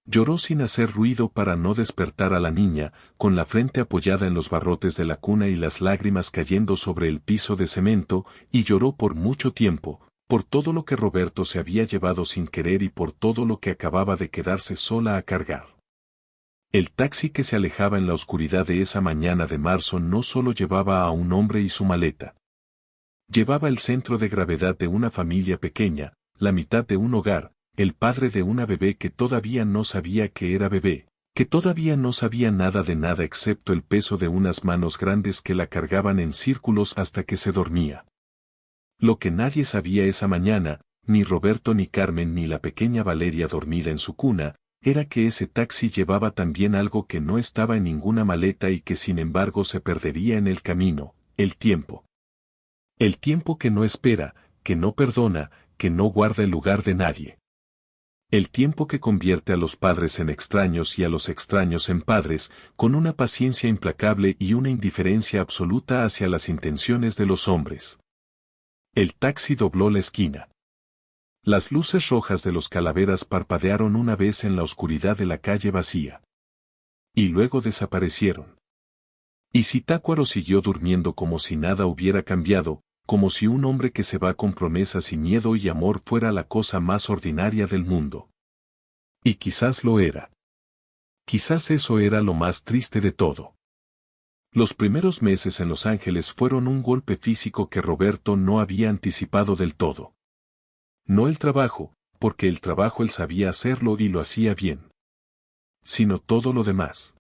Lloró sin hacer ruido para no despertar a la niña, con la frente apoyada en los barrotes de la cuna y las lágrimas cayendo sobre el piso de cemento, y lloró por mucho tiempo, por todo lo que Roberto se había llevado sin querer y por todo lo que acababa de quedarse sola a cargar. El taxi que se alejaba en la oscuridad de esa mañana de marzo no solo llevaba a un hombre y su maleta. Llevaba el centro de gravedad de una familia pequeña, la mitad de un hogar, el padre de una bebé que todavía no sabía que era bebé, que todavía no sabía nada de nada excepto el peso de unas manos grandes que la cargaban en círculos hasta que se dormía. Lo que nadie sabía esa mañana, ni Roberto ni Carmen ni la pequeña Valeria dormida en su cuna, era que ese taxi llevaba también algo que no estaba en ninguna maleta y que sin embargo se perdería en el camino, el tiempo. El tiempo que no espera, que no perdona, que no guarda el lugar de nadie. El tiempo que convierte a los padres en extraños y a los extraños en padres, con una paciencia implacable y una indiferencia absoluta hacia las intenciones de los hombres. El taxi dobló la esquina. Las luces rojas de los calaveras parpadearon una vez en la oscuridad de la calle vacía. Y luego desaparecieron. Y Zitácuaro siguió durmiendo como si nada hubiera cambiado, como si un hombre que se va con promesas y miedo y amor fuera la cosa más ordinaria del mundo. Y quizás lo era. Quizás eso era lo más triste de todo. Los primeros meses en Los Ángeles fueron un golpe físico que Roberto no había anticipado del todo. No el trabajo, porque el trabajo él sabía hacerlo y lo hacía bien. Sino todo lo demás.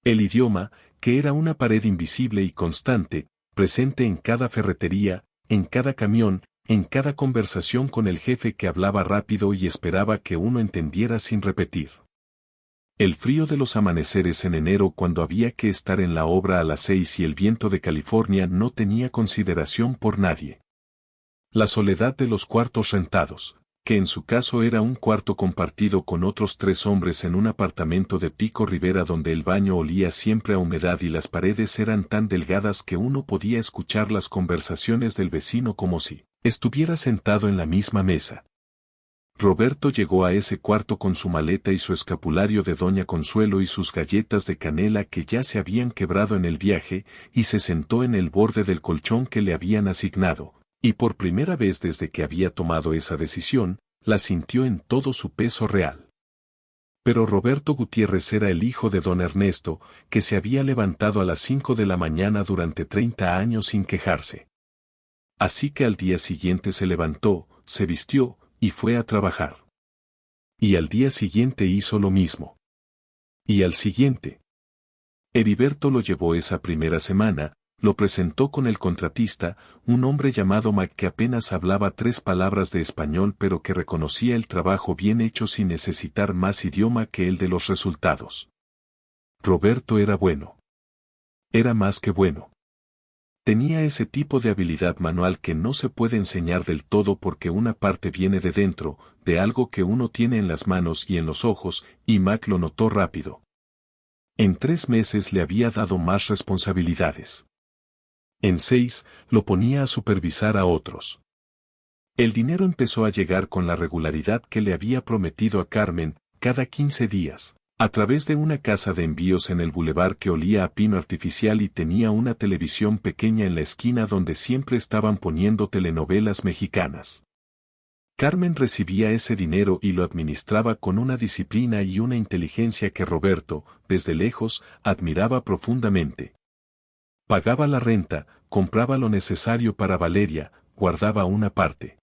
El idioma, que era una pared invisible y constante, presente en cada ferretería, en cada camión, en cada conversación con el jefe que hablaba rápido y esperaba que uno entendiera sin repetir. El frío de los amaneceres en enero cuando había que estar en la obra a las 6 y el viento de California no tenía consideración por nadie. La soledad de los cuartos rentados, que en su caso era un cuarto compartido con otros 3 hombres en un apartamento de Pico Rivera donde el baño olía siempre a humedad y las paredes eran tan delgadas que uno podía escuchar las conversaciones del vecino como si estuviera sentado en la misma mesa. Roberto llegó a ese cuarto con su maleta y su escapulario de Doña Consuelo y sus galletas de canela que ya se habían quebrado en el viaje, y se sentó en el borde del colchón que le habían asignado, y por primera vez desde que había tomado esa decisión, la sintió en todo su peso real. Pero Roberto Gutiérrez era el hijo de don Ernesto, que se había levantado a las 5 de la mañana durante 30 años sin quejarse. Así que al día siguiente se levantó, se vistió, y fue a trabajar. Y al día siguiente hizo lo mismo. Y al siguiente. Heriberto lo llevó esa primera semana, lo presentó con el contratista, un hombre llamado Mac que apenas hablaba 3 palabras de español pero que reconocía el trabajo bien hecho sin necesitar más idioma que el de los resultados. Roberto era bueno. Era más que bueno. Tenía ese tipo de habilidad manual que no se puede enseñar del todo porque una parte viene de dentro, de algo que uno tiene en las manos y en los ojos, y Mac lo notó rápido. En 3 meses le había dado más responsabilidades. En 6, lo ponía a supervisar a otros. El dinero empezó a llegar con la regularidad que le había prometido a Carmen, cada 15 días. A través de una casa de envíos en el bulevar que olía a pino artificial y tenía una televisión pequeña en la esquina donde siempre estaban poniendo telenovelas mexicanas. Carmen recibía ese dinero y lo administraba con una disciplina y una inteligencia que Roberto, desde lejos, admiraba profundamente. Pagaba la renta, compraba lo necesario para Valeria, guardaba una parte.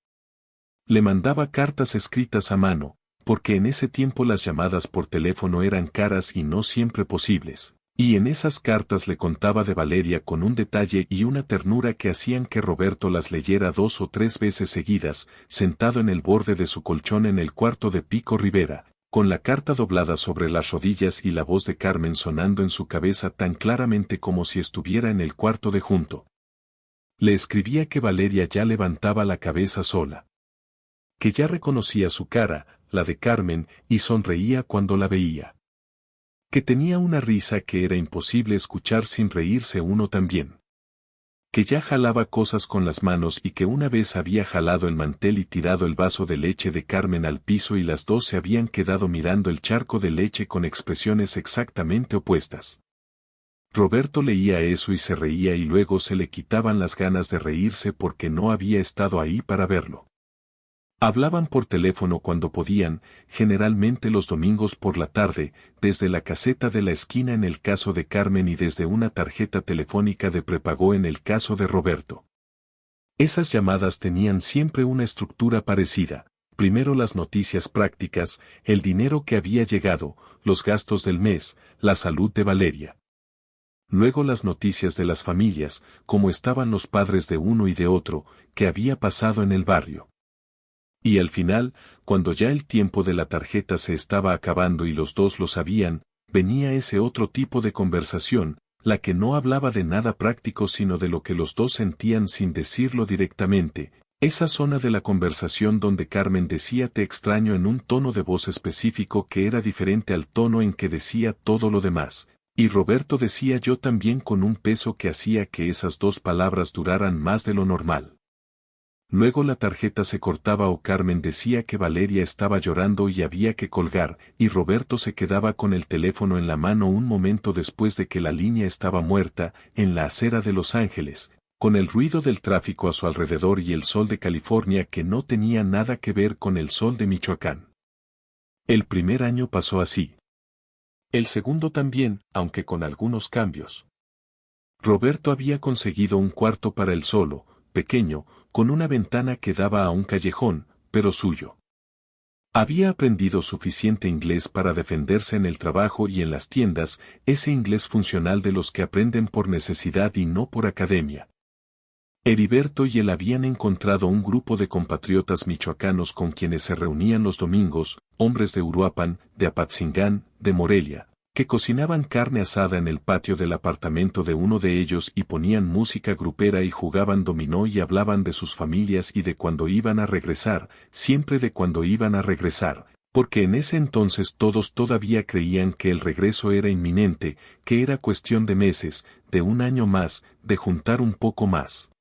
Le mandaba cartas escritas a mano, porque en ese tiempo las llamadas por teléfono eran caras y no siempre posibles, y en esas cartas le contaba de Valeria con un detalle y una ternura que hacían que Roberto las leyera 2 o 3 veces seguidas, sentado en el borde de su colchón en el cuarto de Pico Rivera, con la carta doblada sobre las rodillas y la voz de Carmen sonando en su cabeza tan claramente como si estuviera en el cuarto de junto. Le escribía que Valeria ya levantaba la cabeza sola, que ya reconocía su cara, la de Carmen, y sonreía cuando la veía. Que tenía una risa que era imposible escuchar sin reírse uno también. Que ya jalaba cosas con las manos y que una vez había jalado el mantel y tirado el vaso de leche de Carmen al piso y las dos se habían quedado mirando el charco de leche con expresiones exactamente opuestas. Roberto leía eso y se reía y luego se le quitaban las ganas de reírse porque no había estado ahí para verlo. Hablaban por teléfono cuando podían, generalmente los domingos por la tarde, desde la caseta de la esquina en el caso de Carmen y desde una tarjeta telefónica de prepago en el caso de Roberto. Esas llamadas tenían siempre una estructura parecida, primero las noticias prácticas, el dinero que había llegado, los gastos del mes, la salud de Valeria. Luego las noticias de las familias, cómo estaban los padres de uno y de otro, qué había pasado en el barrio. Y al final, cuando ya el tiempo de la tarjeta se estaba acabando y los dos lo sabían, venía ese otro tipo de conversación, la que no hablaba de nada práctico sino de lo que los dos sentían sin decirlo directamente, esa zona de la conversación donde Carmen decía te extraño en un tono de voz específico que era diferente al tono en que decía todo lo demás, y Roberto decía yo también con un peso que hacía que esas 2 palabras duraran más de lo normal. Luego la tarjeta se cortaba o Carmen decía que Valeria estaba llorando y había que colgar, y Roberto se quedaba con el teléfono en la mano un momento después de que la línea estaba muerta, en la acera de Los Ángeles, con el ruido del tráfico a su alrededor y el sol de California que no tenía nada que ver con el sol de Michoacán. El primer año pasó así. El segundo también, aunque con algunos cambios. Roberto había conseguido un cuarto para él solo, pequeño, con una ventana que daba a un callejón, pero suyo. Había aprendido suficiente inglés para defenderse en el trabajo y en las tiendas, ese inglés funcional de los que aprenden por necesidad y no por academia. Heriberto y él habían encontrado un grupo de compatriotas michoacanos con quienes se reunían los domingos, hombres de Uruapan, de Apatzingán, de Morelia, que cocinaban carne asada en el patio del apartamento de uno de ellos y ponían música grupera y jugaban dominó y hablaban de sus familias y de cuando iban a regresar, siempre de cuando iban a regresar, porque en ese entonces todos todavía creían que el regreso era inminente, que era cuestión de meses, de un año más, de juntar un poco más.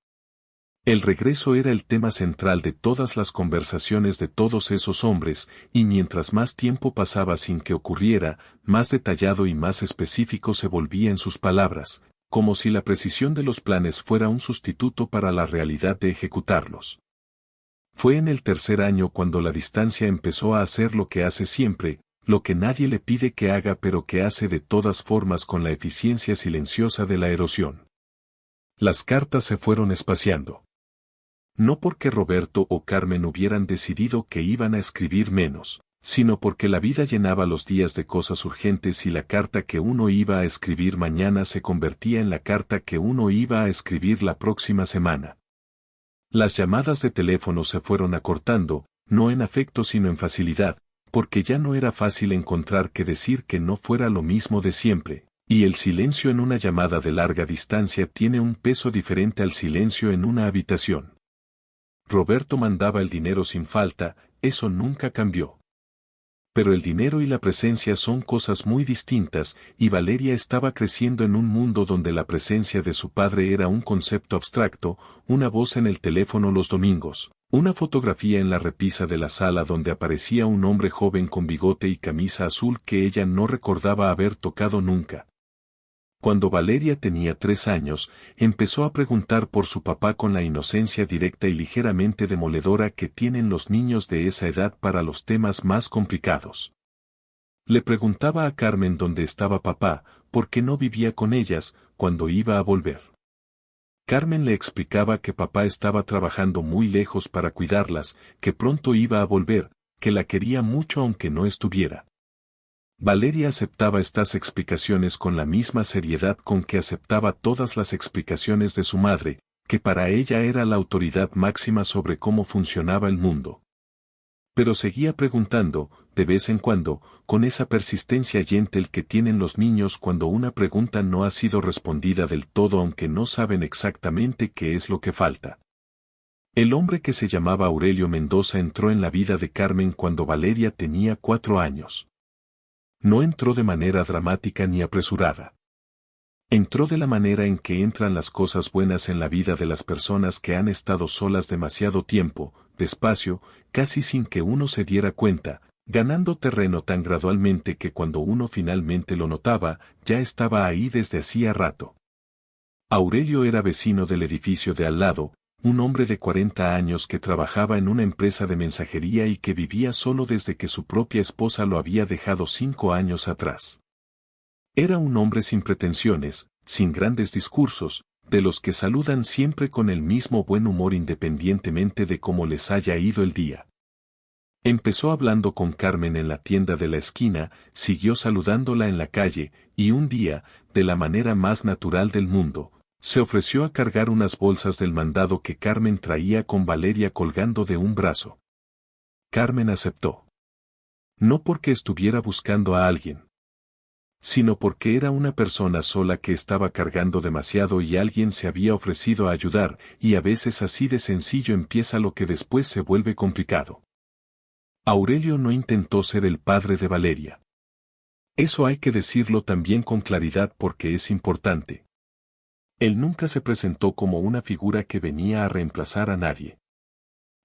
El regreso era el tema central de todas las conversaciones de todos esos hombres, y mientras más tiempo pasaba sin que ocurriera, más detallado y más específico se volvía en sus palabras, como si la precisión de los planes fuera un sustituto para la realidad de ejecutarlos. Fue en el tercer año cuando la distancia empezó a hacer lo que hace siempre, lo que nadie le pide que haga pero que hace de todas formas con la eficiencia silenciosa de la erosión. Las cartas se fueron espaciando. No porque Roberto o Carmen hubieran decidido que iban a escribir menos, sino porque la vida llenaba los días de cosas urgentes y la carta que uno iba a escribir mañana se convertía en la carta que uno iba a escribir la próxima semana. Las llamadas de teléfono se fueron acortando, no en afecto sino en facilidad, porque ya no era fácil encontrar que decir que no fuera lo mismo de siempre, y el silencio en una llamada de larga distancia tiene un peso diferente al silencio en una habitación. Roberto mandaba el dinero sin falta, eso nunca cambió. Pero el dinero y la presencia son cosas muy distintas, y Valeria estaba creciendo en un mundo donde la presencia de su padre era un concepto abstracto, una voz en el teléfono los domingos, una fotografía en la repisa de la sala donde aparecía un hombre joven con bigote y camisa azul que ella no recordaba haber tocado nunca. Cuando Valeria tenía 3 años, empezó a preguntar por su papá con la inocencia directa y ligeramente demoledora que tienen los niños de esa edad para los temas más complicados. Le preguntaba a Carmen dónde estaba papá, por qué no vivía con ellas, cuando iba a volver. Carmen le explicaba que papá estaba trabajando muy lejos para cuidarlas, que pronto iba a volver, que la quería mucho aunque no estuviera. Valeria aceptaba estas explicaciones con la misma seriedad con que aceptaba todas las explicaciones de su madre, que para ella era la autoridad máxima sobre cómo funcionaba el mundo. Pero seguía preguntando, de vez en cuando, con esa persistencia gentle que tienen los niños cuando una pregunta no ha sido respondida del todo aunque no saben exactamente qué es lo que falta. El hombre que se llamaba Aurelio Mendoza entró en la vida de Carmen cuando Valeria tenía 4 años. No entró de manera dramática ni apresurada. Entró de la manera en que entran las cosas buenas en la vida de las personas que han estado solas demasiado tiempo, despacio, casi sin que uno se diera cuenta, ganando terreno tan gradualmente que cuando uno finalmente lo notaba, ya estaba ahí desde hacía rato. Aurelio era vecino del edificio de al lado, un hombre de 40 años que trabajaba en una empresa de mensajería y que vivía solo desde que su propia esposa lo había dejado 5 años atrás. Era un hombre sin pretensiones, sin grandes discursos, de los que saludan siempre con el mismo buen humor independientemente de cómo les haya ido el día. Empezó hablando con Carmen en la tienda de la esquina, siguió saludándola en la calle, y un día, de la manera más natural del mundo, se ofreció a cargar unas bolsas del mandado que Carmen traía con Valeria colgando de un brazo. Carmen aceptó. No porque estuviera buscando a alguien, sino porque era una persona sola que estaba cargando demasiado y alguien se había ofrecido a ayudar, y a veces así de sencillo empieza lo que después se vuelve complicado. Aurelio no intentó ser el padre de Valeria. Eso hay que decirlo también con claridad porque es importante. Él nunca se presentó como una figura que venía a reemplazar a nadie.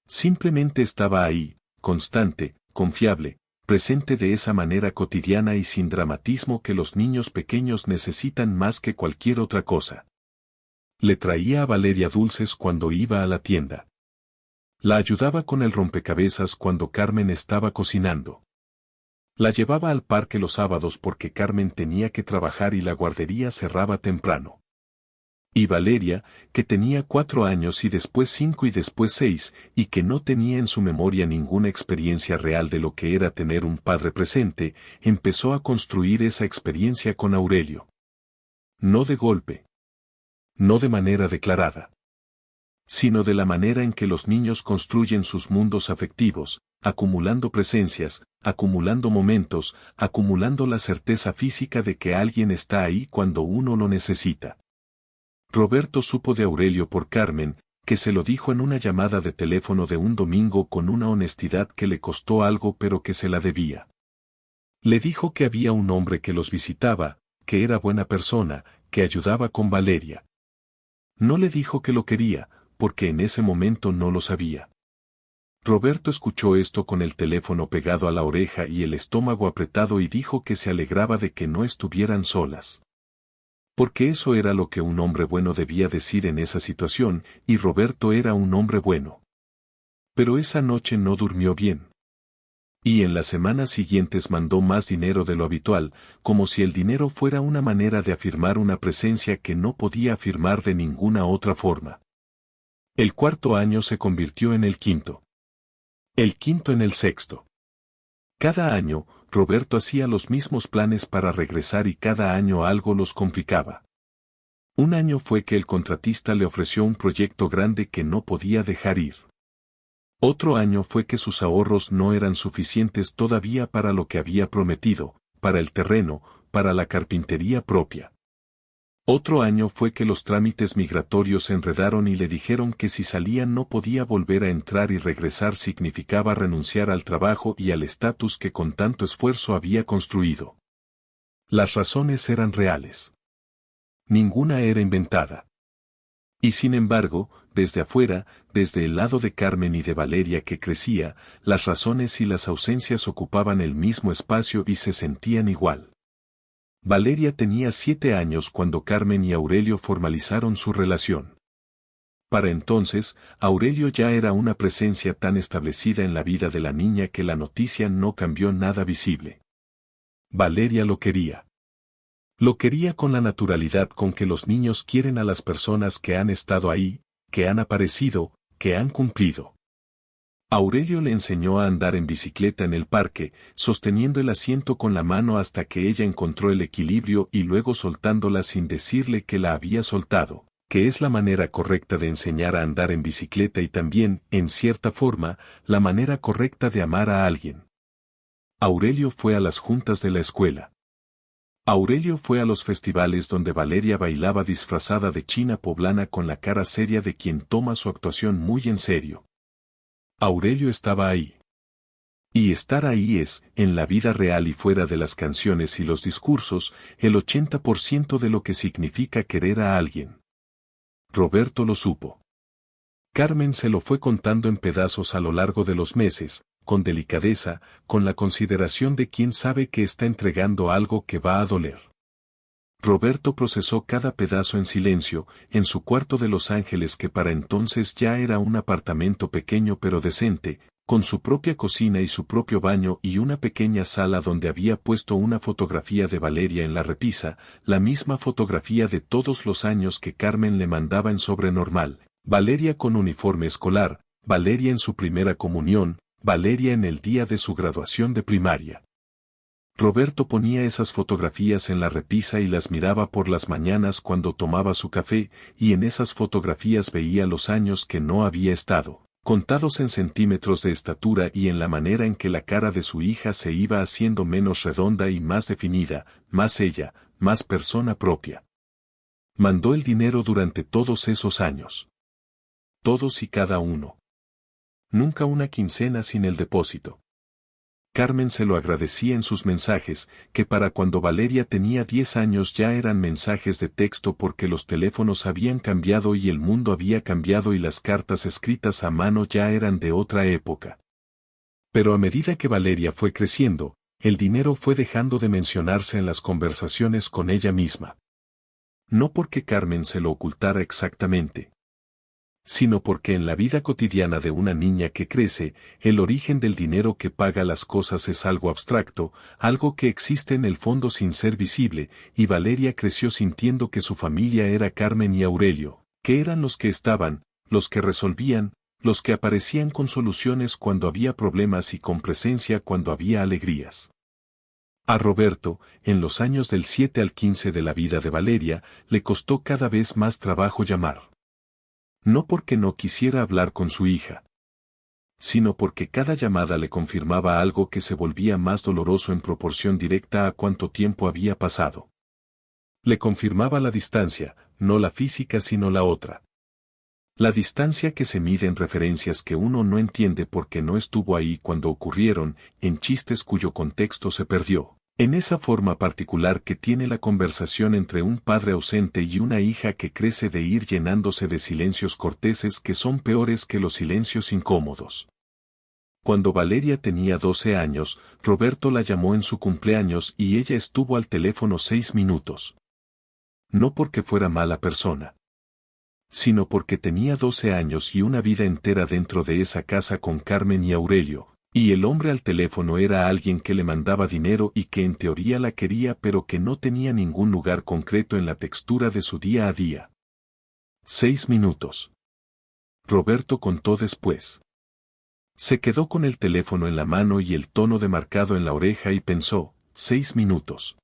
Simplemente estaba ahí, constante, confiable, presente de esa manera cotidiana y sin dramatismo que los niños pequeños necesitan más que cualquier otra cosa. Le traía a Valeria dulces cuando iba a la tienda. La ayudaba con el rompecabezas cuando Carmen estaba cocinando. La llevaba al parque los sábados porque Carmen tenía que trabajar y la guardería cerraba temprano. Y Valeria, que tenía 4 años y después 5 y después 6, y que no tenía en su memoria ninguna experiencia real de lo que era tener un padre presente, empezó a construir esa experiencia con Aurelio. No de golpe. No de manera declarada. Sino de la manera en que los niños construyen sus mundos afectivos, acumulando presencias, acumulando momentos, acumulando la certeza física de que alguien está ahí cuando uno lo necesita. Roberto supo de Aurelio por Carmen, que se lo dijo en una llamada de teléfono de un domingo con una honestidad que le costó algo pero que se la debía. Le dijo que había un hombre que los visitaba, que era buena persona, que ayudaba con Valeria. No le dijo que lo quería, porque en ese momento no lo sabía. Roberto escuchó esto con el teléfono pegado a la oreja y el estómago apretado y dijo que se alegraba de que no estuvieran solas. Porque eso era lo que un hombre bueno debía decir en esa situación, y Roberto era un hombre bueno. Pero esa noche no durmió bien. Y en las semanas siguientes mandó más dinero de lo habitual, como si el dinero fuera una manera de afirmar una presencia que no podía afirmar de ninguna otra forma. El cuarto año se convirtió en el quinto. El quinto en el sexto. Cada año, Roberto hacía los mismos planes para regresar y cada año algo los complicaba. Un año fue que el contratista le ofreció un proyecto grande que no podía dejar ir. Otro año fue que sus ahorros no eran suficientes todavía para lo que había prometido, para el terreno, para la carpintería propia. Otro año fue que los trámites migratorios se enredaron y le dijeron que si salía no podía volver a entrar y regresar significaba renunciar al trabajo y al estatus que con tanto esfuerzo había construido. Las razones eran reales. Ninguna era inventada. Y sin embargo, desde afuera, desde el lado de Carmen y de Valeria que crecía, las razones y las ausencias ocupaban el mismo espacio y se sentían igual. Valeria tenía 7 años cuando Carmen y Aurelio formalizaron su relación. Para entonces, Aurelio ya era una presencia tan establecida en la vida de la niña que la noticia no cambió nada visible. Valeria lo quería. Lo quería con la naturalidad con que los niños quieren a las personas que han estado ahí, que han aparecido, que han cumplido. Aurelio le enseñó a andar en bicicleta en el parque, sosteniendo el asiento con la mano hasta que ella encontró el equilibrio y luego soltándola sin decirle que la había soltado, que es la manera correcta de enseñar a andar en bicicleta y también, en cierta forma, la manera correcta de amar a alguien. Aurelio fue a las juntas de la escuela. Aurelio fue a los festivales donde Valeria bailaba disfrazada de china poblana con la cara seria de quien toma su actuación muy en serio. Aurelio estaba ahí. Y estar ahí es, en la vida real y fuera de las canciones y los discursos, el 80% de lo que significa querer a alguien. Roberto lo supo. Carmen se lo fue contando en pedazos a lo largo de los meses, con delicadeza, con la consideración de quien sabe que está entregando algo que va a doler. Roberto procesó cada pedazo en silencio, en su cuarto de Los Ángeles que para entonces ya era un apartamento pequeño pero decente, con su propia cocina y su propio baño y una pequeña sala donde había puesto una fotografía de Valeria en la repisa, la misma fotografía de todos los años que Carmen le mandaba en sobre normal, Valeria con uniforme escolar, Valeria en su primera comunión, Valeria en el día de su graduación de primaria. Roberto ponía esas fotografías en la repisa y las miraba por las mañanas cuando tomaba su café, y en esas fotografías veía los años que no había estado, contados en centímetros de estatura y en la manera en que la cara de su hija se iba haciendo menos redonda y más definida, más ella, más persona propia. Mandó el dinero durante todos esos años. Todos y cada uno. Nunca una quincena sin el depósito. Carmen se lo agradecía en sus mensajes, que para cuando Valeria tenía 10 años ya eran mensajes de texto porque los teléfonos habían cambiado y el mundo había cambiado y las cartas escritas a mano ya eran de otra época. Pero a medida que Valeria fue creciendo, el dinero fue dejando de mencionarse en las conversaciones con ella misma. No porque Carmen se lo ocultara exactamente, sino porque en la vida cotidiana de una niña que crece, el origen del dinero que paga las cosas es algo abstracto, algo que existe en el fondo sin ser visible, y Valeria creció sintiendo que su familia era Carmen y Aurelio, que eran los que estaban, los que resolvían, los que aparecían con soluciones cuando había problemas y con presencia cuando había alegrías. A Roberto, en los años del 7 al 15 de la vida de Valeria, le costó cada vez más trabajo llamar. No porque no quisiera hablar con su hija, sino porque cada llamada le confirmaba algo que se volvía más doloroso en proporción directa a cuánto tiempo había pasado. Le confirmaba la distancia, no la física sino la otra. La distancia que se mide en referencias que uno no entiende porque no estuvo ahí cuando ocurrieron, en chistes cuyo contexto se perdió, En esa forma particular que tiene la conversación entre un padre ausente y una hija que crece de ir llenándose de silencios corteses que son peores que los silencios incómodos. Cuando Valeria tenía 12 años, Roberto la llamó en su cumpleaños y ella estuvo al teléfono 6 minutos. No porque fuera mala persona, sino porque tenía 12 años y una vida entera dentro de esa casa con Carmen y Aurelio, y el hombre al teléfono era alguien que le mandaba dinero y que en teoría la quería pero que no tenía ningún lugar concreto en la textura de su día a día. 6 minutos. Roberto contó después. Se quedó con el teléfono en la mano y el tono demarcado en la oreja y pensó, 6 minutos.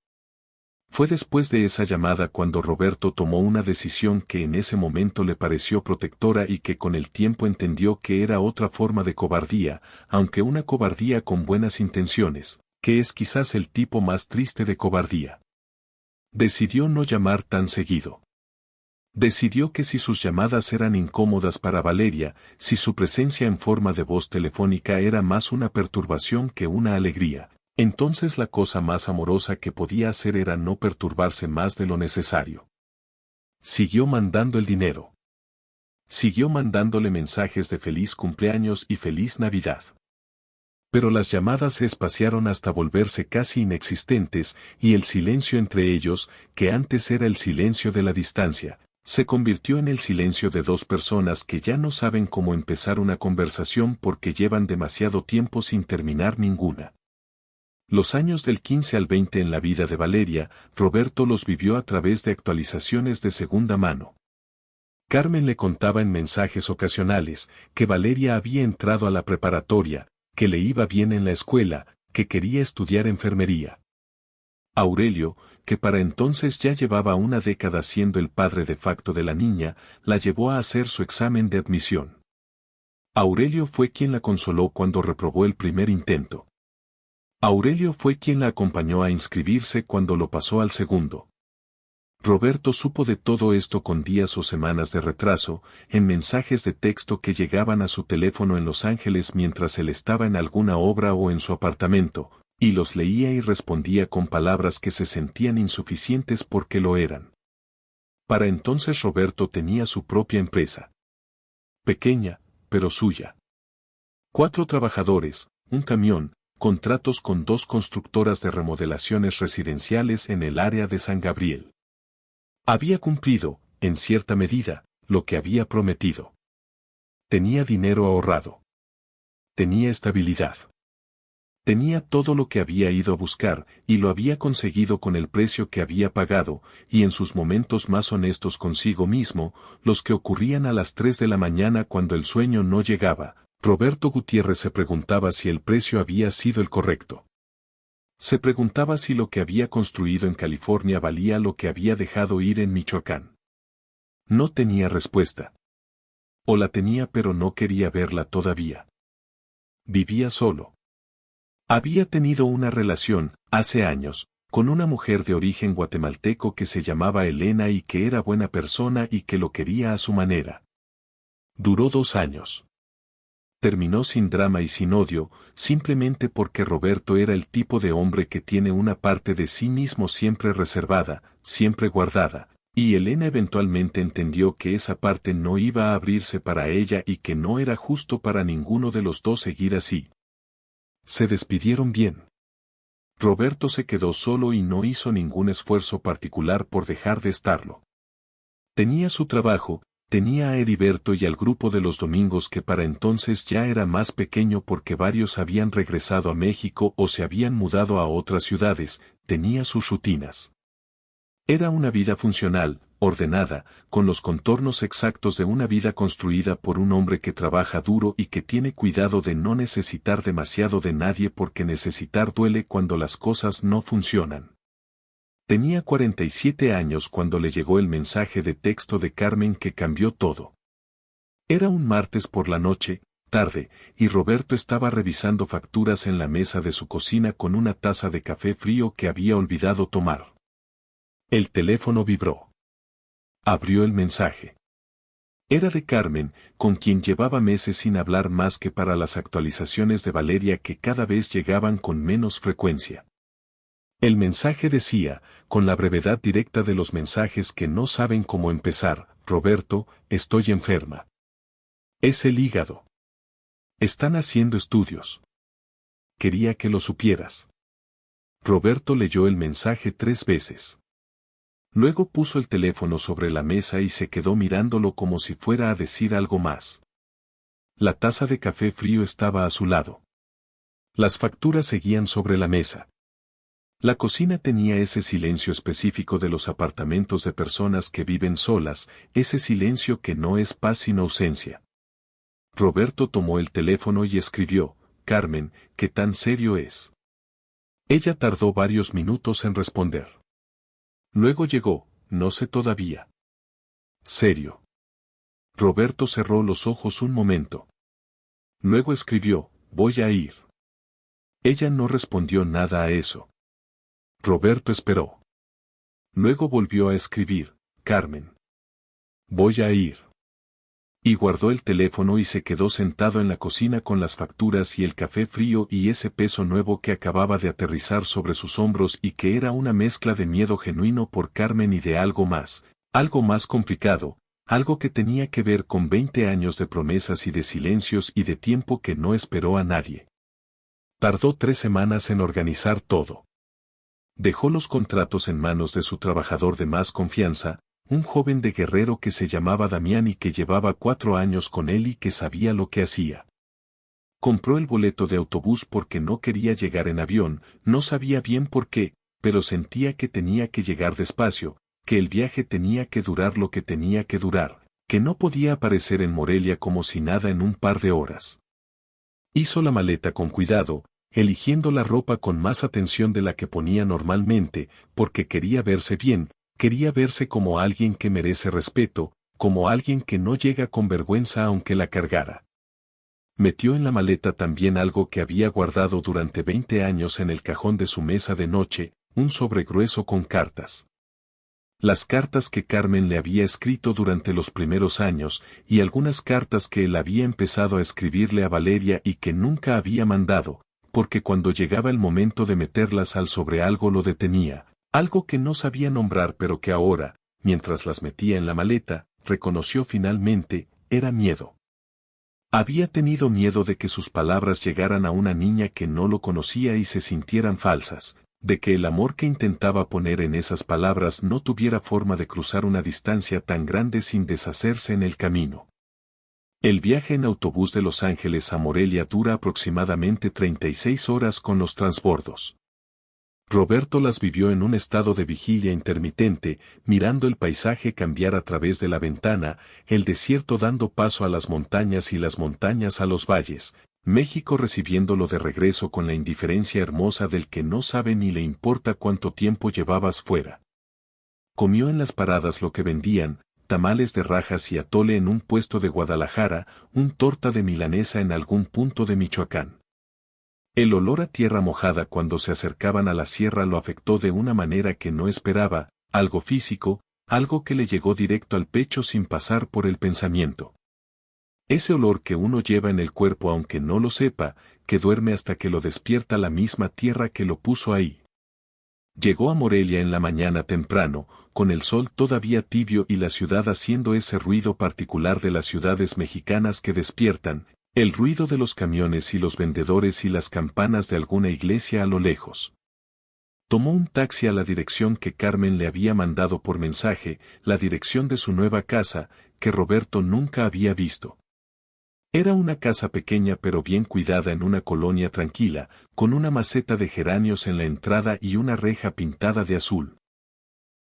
Fue después de esa llamada cuando Roberto tomó una decisión que en ese momento le pareció protectora y que con el tiempo entendió que era otra forma de cobardía, aunque una cobardía con buenas intenciones, que es quizás el tipo más triste de cobardía. Decidió no llamar tan seguido. Decidió que si sus llamadas eran incómodas para Valeria, si su presencia en forma de voz telefónica era más una perturbación que una alegría, entonces la cosa más amorosa que podía hacer era no perturbarse más de lo necesario. Siguió mandando el dinero. Siguió mandándole mensajes de feliz cumpleaños y feliz Navidad. Pero las llamadas se espaciaron hasta volverse casi inexistentes y el silencio entre ellos, que antes era el silencio de la distancia, se convirtió en el silencio de dos personas que ya no saben cómo empezar una conversación porque llevan demasiado tiempo sin terminar ninguna. Los años del 15 al 20 en la vida de Valeria, Roberto los vivió a través de actualizaciones de segunda mano. Carmen le contaba en mensajes ocasionales que Valeria había entrado a la preparatoria, que le iba bien en la escuela, que quería estudiar enfermería. Aurelio, que para entonces ya llevaba una década siendo el padre de facto de la niña, la llevó a hacer su examen de admisión. Aurelio fue quien la consoló cuando reprobó el primer intento. Aurelio fue quien la acompañó a inscribirse cuando lo pasó al segundo. Roberto supo de todo esto con días o semanas de retraso, en mensajes de texto que llegaban a su teléfono en Los Ángeles mientras él estaba en alguna obra o en su apartamento, y los leía y respondía con palabras que se sentían insuficientes porque lo eran. Para entonces Roberto tenía su propia empresa. Pequeña, pero suya. 4 trabajadores, un camión, contratos con 2 constructoras de remodelaciones residenciales en el área de San Gabriel. Había cumplido, en cierta medida, lo que había prometido. Tenía dinero ahorrado. Tenía estabilidad. Tenía todo lo que había ido a buscar, y lo había conseguido con el precio que había pagado, y en sus momentos más honestos consigo mismo, los que ocurrían a las 3 de la mañana cuando el sueño no llegaba, Roberto Gutiérrez se preguntaba si el precio había sido el correcto. Se preguntaba si lo que había construido en California valía lo que había dejado ir en Michoacán. No tenía respuesta. O la tenía pero no quería verla todavía. Vivía solo. Había tenido una relación, hace años, con una mujer de origen guatemalteco que se llamaba Elena y que era buena persona y que lo quería a su manera. Duró 2 años. Terminó sin drama y sin odio, simplemente porque Roberto era el tipo de hombre que tiene una parte de sí mismo siempre reservada, siempre guardada, y Elena eventualmente entendió que esa parte no iba a abrirse para ella y que no era justo para ninguno de los dos seguir así. Se despidieron bien. Roberto se quedó solo y no hizo ningún esfuerzo particular por dejar de estarlo. Tenía su trabajo, tenía a Heriberto y al grupo de los domingos que para entonces ya era más pequeño porque varios habían regresado a México o se habían mudado a otras ciudades, tenía sus rutinas. Era una vida funcional, ordenada, con los contornos exactos de una vida construida por un hombre que trabaja duro y que tiene cuidado de no necesitar demasiado de nadie porque necesitar duele cuando las cosas no funcionan. Tenía 47 años cuando le llegó el mensaje de texto de Carmen que cambió todo. Era un martes por la noche, tarde, y Roberto estaba revisando facturas en la mesa de su cocina con una taza de café frío que había olvidado tomar. El teléfono vibró. Abrió el mensaje. Era de Carmen, con quien llevaba meses sin hablar más que para las actualizaciones de Valeria que cada vez llegaban con menos frecuencia. El mensaje decía, con la brevedad directa de los mensajes que no saben cómo empezar: Roberto, estoy enferma. Es el hígado. Están haciendo estudios. Quería que lo supieras. Roberto leyó el mensaje 3 veces. Luego puso el teléfono sobre la mesa y se quedó mirándolo como si fuera a decir algo más. La taza de café frío estaba a su lado. Las facturas seguían sobre la mesa. La cocina tenía ese silencio específico de los apartamentos de personas que viven solas, ese silencio que no es paz sino ausencia. Roberto tomó el teléfono y escribió: Carmen, ¿qué tan serio es? Ella tardó varios minutos en responder. Luego llegó: no sé todavía. Serio. Roberto cerró los ojos un momento. Luego escribió: voy a ir. Ella no respondió nada a eso. Roberto esperó. Luego volvió a escribir: Carmen. Voy a ir. Y guardó el teléfono y se quedó sentado en la cocina con las facturas y el café frío y ese peso nuevo que acababa de aterrizar sobre sus hombros y que era una mezcla de miedo genuino por Carmen y de algo más complicado, algo que tenía que ver con 20 años de promesas y de silencios y de tiempo que no esperó a nadie. Tardó 3 semanas en organizar todo. Dejó los contratos en manos de su trabajador de más confianza, un joven de Guerrero que se llamaba Damián y que llevaba 4 años con él y que sabía lo que hacía. Compró el boleto de autobús porque no quería llegar en avión, no sabía bien por qué, pero sentía que tenía que llegar despacio, que el viaje tenía que durar lo que tenía que durar, que no podía aparecer en Morelia como si nada en un par de horas. Hizo la maleta con cuidado, eligiendo la ropa con más atención de la que ponía normalmente, porque quería verse bien, quería verse como alguien que merece respeto, como alguien que no llega con vergüenza aunque la cargara. Metió en la maleta también algo que había guardado durante 20 años en el cajón de su mesa de noche, un sobre grueso con cartas. Las cartas que Carmen le había escrito durante los primeros años, y algunas cartas que él había empezado a escribirle a Valeria y que nunca había mandado, porque cuando llegaba el momento de meterlas al sobre algo lo detenía, algo que no sabía nombrar pero que ahora, mientras las metía en la maleta, reconoció finalmente: era miedo. Había tenido miedo de que sus palabras llegaran a una niña que no lo conocía y se sintieran falsas, de que el amor que intentaba poner en esas palabras no tuviera forma de cruzar una distancia tan grande sin deshacerse en el camino. El viaje en autobús de Los Ángeles a Morelia dura aproximadamente 36 horas con los transbordos. Roberto las vivió en un estado de vigilia intermitente, mirando el paisaje cambiar a través de la ventana, el desierto dando paso a las montañas y las montañas a los valles, México recibiéndolo de regreso con la indiferencia hermosa del que no sabe ni le importa cuánto tiempo llevabas fuera. Comió en las paradas lo que vendían: tamales de rajas y atole en un puesto de Guadalajara, un torta de milanesa en algún punto de Michoacán. El olor a tierra mojada cuando se acercaban a la sierra lo afectó de una manera que no esperaba, algo físico, algo que le llegó directo al pecho sin pasar por el pensamiento. Ese olor que uno lleva en el cuerpo aunque no lo sepa, que duerme hasta que lo despierta la misma tierra que lo puso ahí. Llegó a Morelia en la mañana temprano, con el sol todavía tibio y la ciudad haciendo ese ruido particular de las ciudades mexicanas que despiertan, el ruido de los camiones y los vendedores y las campanas de alguna iglesia a lo lejos. Tomó un taxi a la dirección que Carmen le había mandado por mensaje, la dirección de su nueva casa, que Roberto nunca había visto. Era una casa pequeña pero bien cuidada en una colonia tranquila, con una maceta de geranios en la entrada y una reja pintada de azul.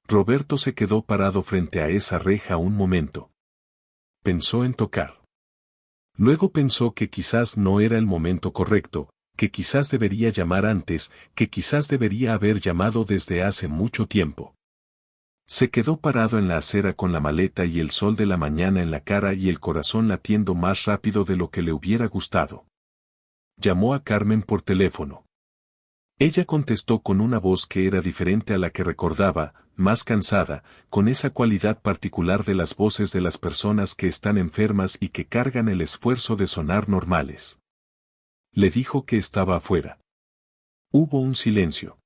Roberto se quedó parado frente a esa reja un momento. Pensó en tocar. Luego pensó que quizás no era el momento correcto, que quizás debería llamar antes, que quizás debería haber llamado desde hace mucho tiempo. Se quedó parado en la acera con la maleta y el sol de la mañana en la cara y el corazón latiendo más rápido de lo que le hubiera gustado. Llamó a Carmen por teléfono. Ella contestó con una voz que era diferente a la que recordaba, más cansada, con esa cualidad particular de las voces de las personas que están enfermas y que cargan el esfuerzo de sonar normales. Le dijo que estaba afuera. Hubo un silencio.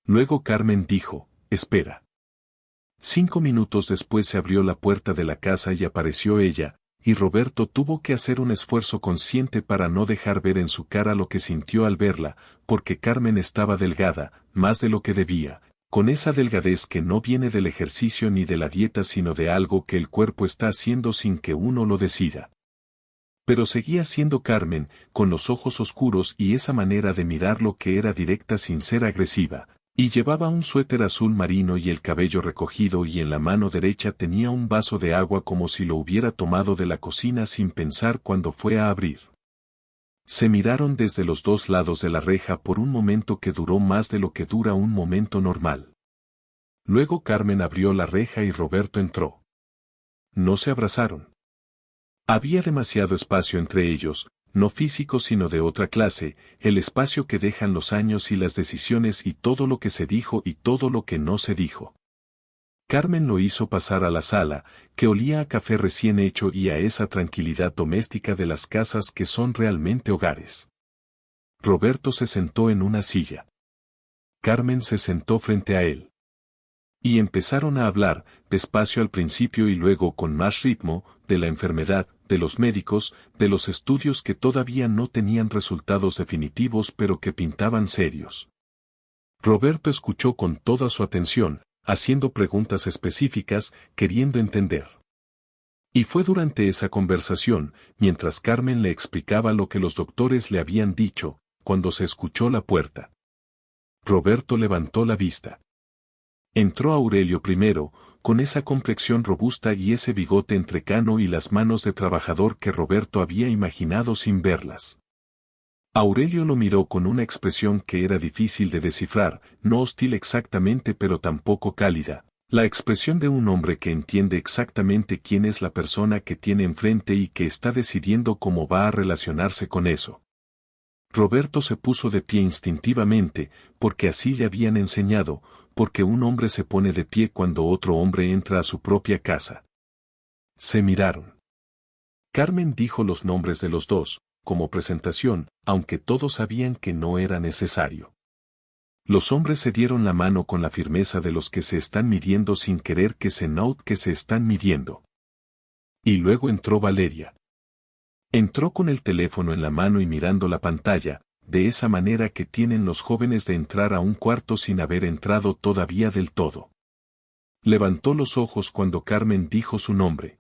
Luego Carmen dijo, espera. 5 minutos después se abrió la puerta de la casa y apareció ella, y Roberto tuvo que hacer un esfuerzo consciente para no dejar ver en su cara lo que sintió al verla, porque Carmen estaba delgada, más de lo que debía, con esa delgadez que no viene del ejercicio ni de la dieta sino de algo que el cuerpo está haciendo sin que uno lo decida. Pero seguía siendo Carmen, con los ojos oscuros y esa manera de mirarlo que era directa sin ser agresiva. Y llevaba un suéter azul marino y el cabello recogido y en la mano derecha tenía un vaso de agua como si lo hubiera tomado de la cocina sin pensar cuando fue a abrir. Se miraron desde los dos lados de la reja por un momento que duró más de lo que dura un momento normal. Luego Carmen abrió la reja y Roberto entró. No se abrazaron. Había demasiado espacio entre ellos, no físico sino de otra clase, el espacio que dejan los años y las decisiones y todo lo que se dijo y todo lo que no se dijo. Carmen lo hizo pasar a la sala, que olía a café recién hecho y a esa tranquilidad doméstica de las casas que son realmente hogares. Roberto se sentó en una silla. Carmen se sentó frente a él. Y empezaron a hablar, despacio al principio y luego con más ritmo, de la enfermedad, de los médicos, de los estudios que todavía no tenían resultados definitivos pero que pintaban serios. Roberto escuchó con toda su atención, haciendo preguntas específicas, queriendo entender. Y fue durante esa conversación, mientras Carmen le explicaba lo que los doctores le habían dicho, cuando se escuchó la puerta. Roberto levantó la vista. Entró Aurelio primero, con esa complexión robusta y ese bigote entrecano y las manos de trabajador que Roberto había imaginado sin verlas. Aurelio lo miró con una expresión que era difícil de descifrar, no hostil exactamente pero tampoco cálida, la expresión de un hombre que entiende exactamente quién es la persona que tiene enfrente y que está decidiendo cómo va a relacionarse con eso. Roberto se puso de pie instintivamente, porque así le habían enseñado, porque un hombre se pone de pie cuando otro hombre entra a su propia casa. Se miraron. Carmen dijo los nombres de los dos, como presentación, aunque todos sabían que no era necesario. Los hombres se dieron la mano con la firmeza de los que se están midiendo sin querer que se note que se están midiendo. Y luego entró Valeria. Entró con el teléfono en la mano y mirando la pantalla, de esa manera que tienen los jóvenes de entrar a un cuarto sin haber entrado todavía del todo. Levantó los ojos cuando Carmen dijo su nombre.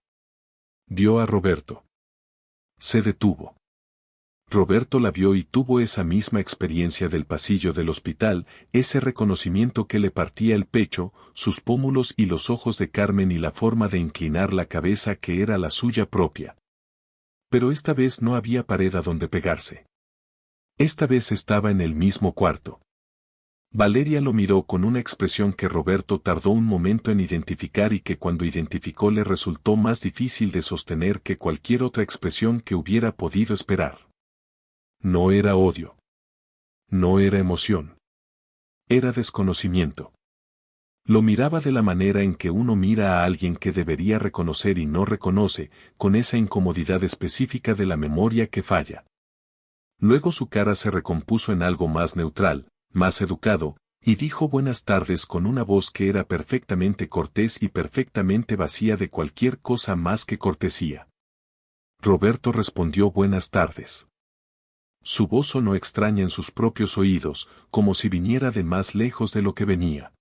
Vio a Roberto. Se detuvo. Roberto la vio y tuvo esa misma experiencia del pasillo del hospital, ese reconocimiento que le partía el pecho, sus pómulos y los ojos de Carmen y la forma de inclinar la cabeza que era la suya propia. Pero esta vez no había pared a donde pegarse. Esta vez estaba en el mismo cuarto. Valeria lo miró con una expresión que Roberto tardó un momento en identificar y que cuando identificó le resultó más difícil de sostener que cualquier otra expresión que hubiera podido esperar. No era odio. No era emoción. Era desconocimiento. Lo miraba de la manera en que uno mira a alguien que debería reconocer y no reconoce, con esa incomodidad específica de la memoria que falla. Luego su cara se recompuso en algo más neutral, más educado, y dijo buenas tardes con una voz que era perfectamente cortés y perfectamente vacía de cualquier cosa más que cortesía. Roberto respondió buenas tardes. Su voz sonó extraña en sus propios oídos, como si viniera de más lejos de lo que venía.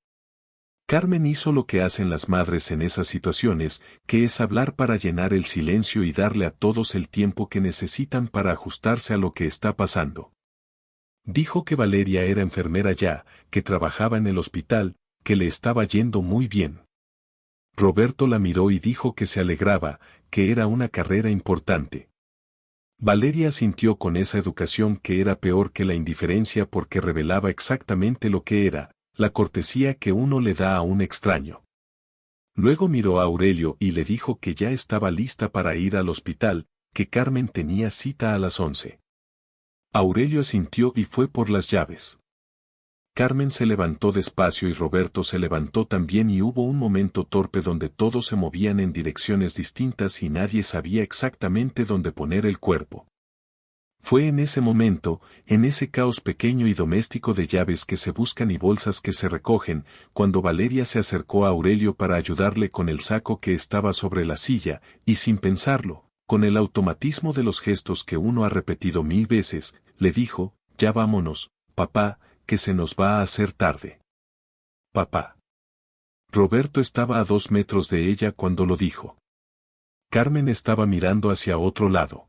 Carmen hizo lo que hacen las madres en esas situaciones, que es hablar para llenar el silencio y darle a todos el tiempo que necesitan para ajustarse a lo que está pasando. Dijo que Valeria era enfermera ya, que trabajaba en el hospital, que le estaba yendo muy bien. Roberto la miró y dijo que se alegraba, que era una carrera importante. Valeria sintió con esa educación que era peor que la indiferencia porque revelaba exactamente lo que era, la cortesía que uno le da a un extraño. Luego miró a Aurelio y le dijo que ya estaba lista para ir al hospital, que Carmen tenía cita a las 11. Aurelio asintió y fue por las llaves. Carmen se levantó despacio y Roberto se levantó también y hubo un momento torpe donde todos se movían en direcciones distintas y nadie sabía exactamente dónde poner el cuerpo. Fue en ese momento, en ese caos pequeño y doméstico de llaves que se buscan y bolsas que se recogen, cuando Valeria se acercó a Aurelio para ayudarle con el saco que estaba sobre la silla, y sin pensarlo, con el automatismo de los gestos que uno ha repetido 1000 veces, le dijo, «Ya vámonos, papá, que se nos va a hacer tarde». «Papá». Roberto estaba a 2 metros de ella cuando lo dijo. Carmen estaba mirando hacia otro lado.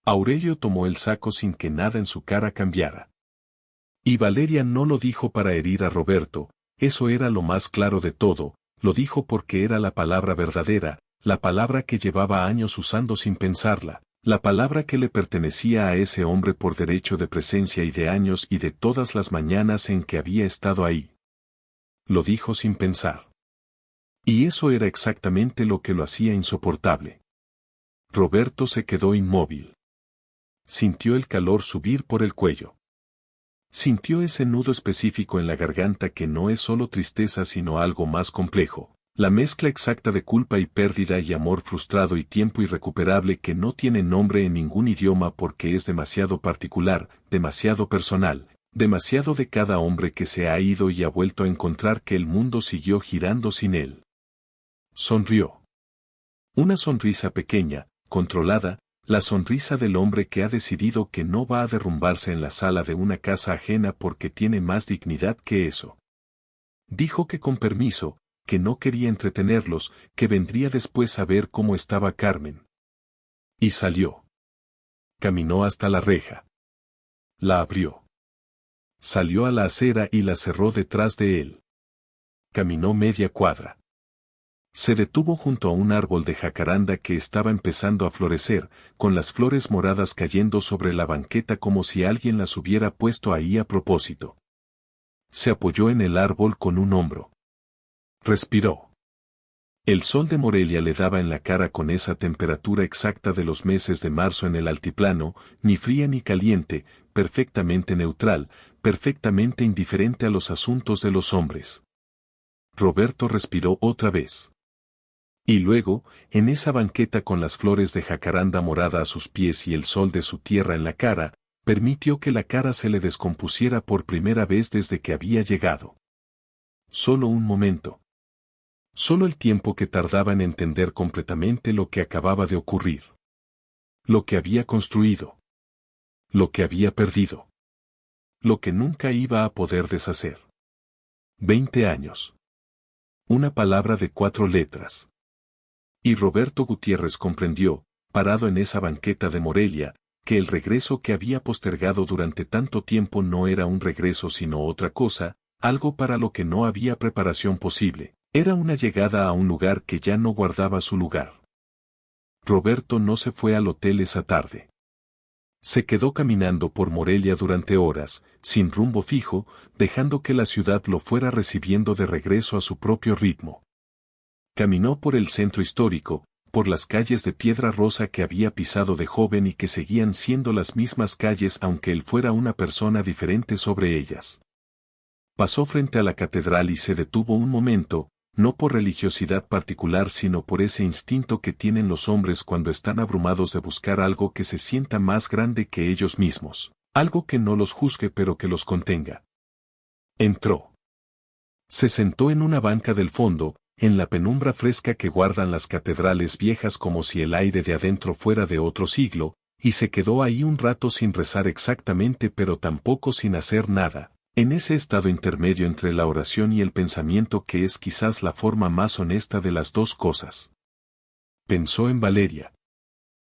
Aurelio tomó el saco sin que nada en su cara cambiara. Y Valeria no lo dijo para herir a Roberto, eso era lo más claro de todo, lo dijo porque era la palabra verdadera, la palabra que llevaba años usando sin pensarla, la palabra que le pertenecía a ese hombre por derecho de presencia y de años y de todas las mañanas en que había estado ahí. Lo dijo sin pensar. Y eso era exactamente lo que lo hacía insoportable. Roberto se quedó inmóvil. Sintió el calor subir por el cuello. Sintió ese nudo específico en la garganta que no es solo tristeza sino algo más complejo, la mezcla exacta de culpa y pérdida y amor frustrado y tiempo irrecuperable que no tiene nombre en ningún idioma porque es demasiado particular, demasiado personal, demasiado de cada hombre que se ha ido y ha vuelto a encontrar que el mundo siguió girando sin él. Sonrió. Una sonrisa pequeña, controlada, la sonrisa del hombre que ha decidido que no va a derrumbarse en la sala de una casa ajena porque tiene más dignidad que eso. Dijo que con permiso, que no quería entretenerlos, que vendría después a ver cómo estaba Carmen. Y salió. Caminó hasta la reja. La abrió. Salió a la acera y la cerró detrás de él. Caminó media cuadra. Se detuvo junto a un árbol de jacaranda que estaba empezando a florecer, con las flores moradas cayendo sobre la banqueta como si alguien las hubiera puesto ahí a propósito. Se apoyó en el árbol con un hombro. Respiró. El sol de Morelia le daba en la cara con esa temperatura exacta de los meses de marzo en el altiplano, ni fría ni caliente, perfectamente neutral, perfectamente indiferente a los asuntos de los hombres. Roberto respiró otra vez. Y luego, en esa banqueta con las flores de jacaranda morada a sus pies y el sol de su tierra en la cara, permitió que la cara se le descompusiera por primera vez desde que había llegado. Solo un momento. Solo el tiempo que tardaba en entender completamente lo que acababa de ocurrir. Lo que había construido. Lo que había perdido. Lo que nunca iba a poder deshacer. 20 años. Una palabra de 4 letras. Y Roberto Gutiérrez comprendió, parado en esa banqueta de Morelia, que el regreso que había postergado durante tanto tiempo no era un regreso sino otra cosa, algo para lo que no había preparación posible, era una llegada a un lugar que ya no guardaba su lugar. Roberto no se fue al hotel esa tarde. Se quedó caminando por Morelia durante horas, sin rumbo fijo, dejando que la ciudad lo fuera recibiendo de regreso a su propio ritmo. Caminó por el centro histórico, por las calles de piedra rosa que había pisado de joven y que seguían siendo las mismas calles aunque él fuera una persona diferente sobre ellas. Pasó frente a la catedral y se detuvo un momento, no por religiosidad particular sino por ese instinto que tienen los hombres cuando están abrumados de buscar algo que se sienta más grande que ellos mismos, algo que no los juzgue pero que los contenga. Entró. Se sentó en una banca del fondo, en la penumbra fresca que guardan las catedrales viejas como si el aire de adentro fuera de otro siglo, y se quedó ahí un rato sin rezar exactamente pero tampoco sin hacer nada, en ese estado intermedio entre la oración y el pensamiento que es quizás la forma más honesta de las dos cosas. Pensó en Valeria.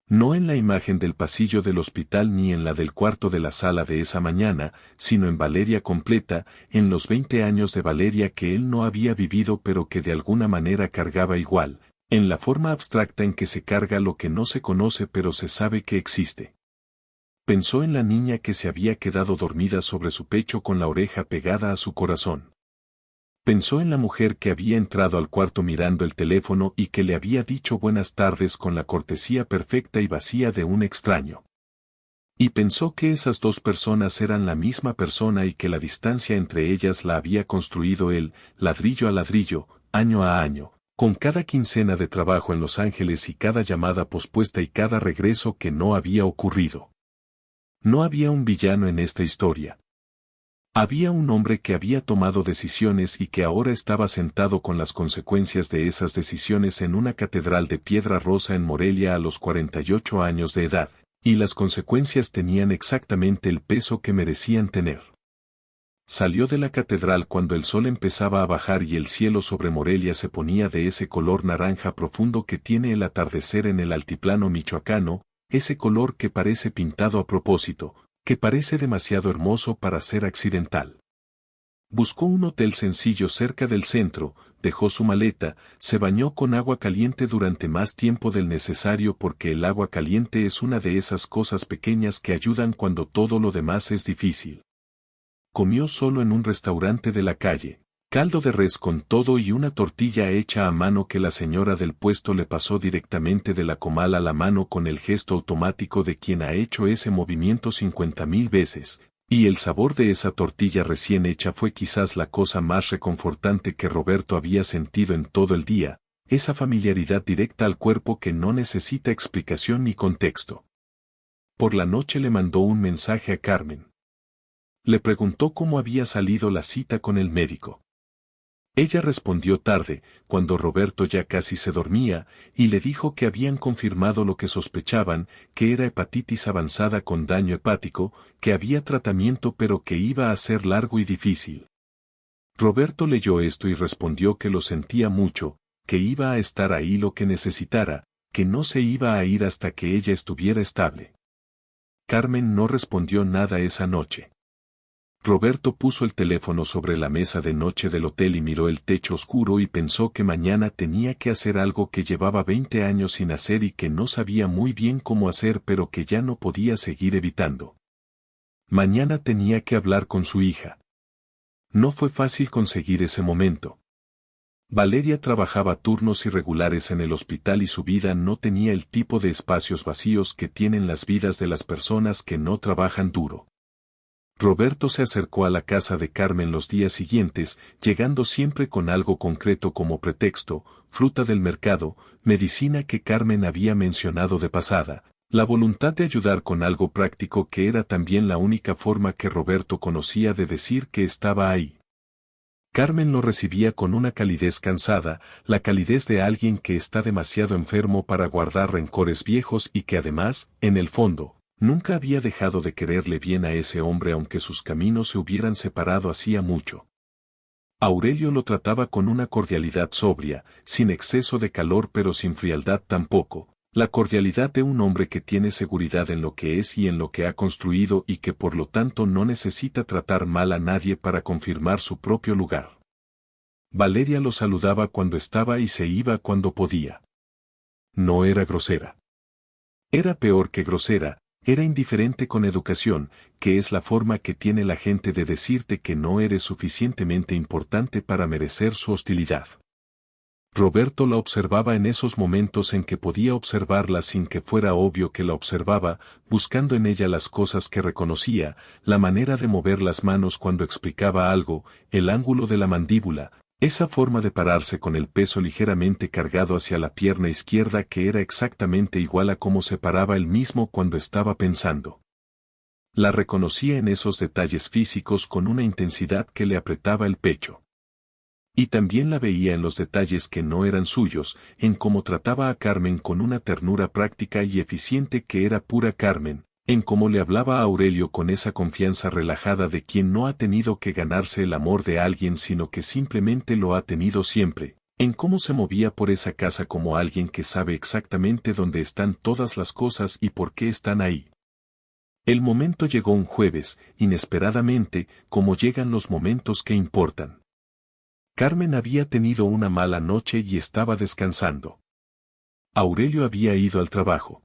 No en la imagen del pasillo del hospital ni en la del cuarto de la sala de esa mañana, sino en Valeria completa, en los 20 años de Valeria que él no había vivido pero que de alguna manera cargaba igual, en la forma abstracta en que se carga lo que no se conoce pero se sabe que existe. Pensó en la niña que se había quedado dormida sobre su pecho con la oreja pegada a su corazón. Pensó en la mujer que había entrado al cuarto mirando el teléfono y que le había dicho buenas tardes con la cortesía perfecta y vacía de un extraño. Y pensó que esas dos personas eran la misma persona y que la distancia entre ellas la había construido él, ladrillo a ladrillo, año a año, con cada quincena de trabajo en Los Ángeles y cada llamada pospuesta y cada regreso que no había ocurrido. No había un villano en esta historia. Había un hombre que había tomado decisiones y que ahora estaba sentado con las consecuencias de esas decisiones en una catedral de piedra rosa en Morelia a los 48 años de edad, y las consecuencias tenían exactamente el peso que merecían tener. Salió de la catedral cuando el sol empezaba a bajar y el cielo sobre Morelia se ponía de ese color naranja profundo que tiene el atardecer en el altiplano michoacano, ese color que parece pintado a propósito, que parece demasiado hermoso para ser accidental. Buscó un hotel sencillo cerca del centro, dejó su maleta, se bañó con agua caliente durante más tiempo del necesario porque el agua caliente es una de esas cosas pequeñas que ayudan cuando todo lo demás es difícil. Comió solo en un restaurante de la calle, caldo de res con todo y una tortilla hecha a mano que la señora del puesto le pasó directamente de la comal a la mano con el gesto automático de quien ha hecho ese movimiento 50.000 veces, y el sabor de esa tortilla recién hecha fue quizás la cosa más reconfortante que Roberto había sentido en todo el día, esa familiaridad directa al cuerpo que no necesita explicación ni contexto. Por la noche le mandó un mensaje a Carmen. Le preguntó cómo había salido la cita con el médico. Ella respondió tarde, cuando Roberto ya casi se dormía, y le dijo que habían confirmado lo que sospechaban, que era hepatitis avanzada con daño hepático, que había tratamiento pero que iba a ser largo y difícil. Roberto leyó esto y respondió que lo sentía mucho, que iba a estar ahí lo que necesitara, que no se iba a ir hasta que ella estuviera estable. Carmen no respondió nada esa noche. Roberto puso el teléfono sobre la mesa de noche del hotel y miró el techo oscuro y pensó que mañana tenía que hacer algo que llevaba 20 años sin hacer y que no sabía muy bien cómo hacer pero que ya no podía seguir evitando. Mañana tenía que hablar con su hija. No fue fácil conseguir ese momento. Valeria trabajaba turnos irregulares en el hospital y su vida no tenía el tipo de espacios vacíos que tienen las vidas de las personas que no trabajan duro. Roberto se acercó a la casa de Carmen los días siguientes, llegando siempre con algo concreto como pretexto, fruta del mercado, medicina que Carmen había mencionado de pasada, la voluntad de ayudar con algo práctico que era también la única forma que Roberto conocía de decir que estaba ahí. Carmen lo recibía con una calidez cansada, la calidez de alguien que está demasiado enfermo para guardar rencores viejos y que además, en el fondo, nunca había dejado de quererle bien a ese hombre aunque sus caminos se hubieran separado hacía mucho. Aurelio lo trataba con una cordialidad sobria, sin exceso de calor pero sin frialdad tampoco, la cordialidad de un hombre que tiene seguridad en lo que es y en lo que ha construido y que por lo tanto no necesita tratar mal a nadie para confirmar su propio lugar. Valeria lo saludaba cuando estaba y se iba cuando podía. No era grosera. Era peor que grosera. Era indiferente con educación, que es la forma que tiene la gente de decirte que no eres suficientemente importante para merecer su hostilidad. Roberto la observaba en esos momentos en que podía observarla sin que fuera obvio que la observaba, buscando en ella las cosas que reconocía, la manera de mover las manos cuando explicaba algo, el ángulo de la mandíbula, esa forma de pararse con el peso ligeramente cargado hacia la pierna izquierda que era exactamente igual a cómo se paraba él mismo cuando estaba pensando. La reconocía en esos detalles físicos con una intensidad que le apretaba el pecho. Y también la veía en los detalles que no eran suyos, en cómo trataba a Carmen con una ternura práctica y eficiente que era pura Carmen, en cómo le hablaba a Aurelio con esa confianza relajada de quien no ha tenido que ganarse el amor de alguien sino que simplemente lo ha tenido siempre, en cómo se movía por esa casa como alguien que sabe exactamente dónde están todas las cosas y por qué están ahí. El momento llegó un jueves, inesperadamente, como llegan los momentos que importan. Carmen había tenido una mala noche y estaba descansando. Aurelio había ido al trabajo.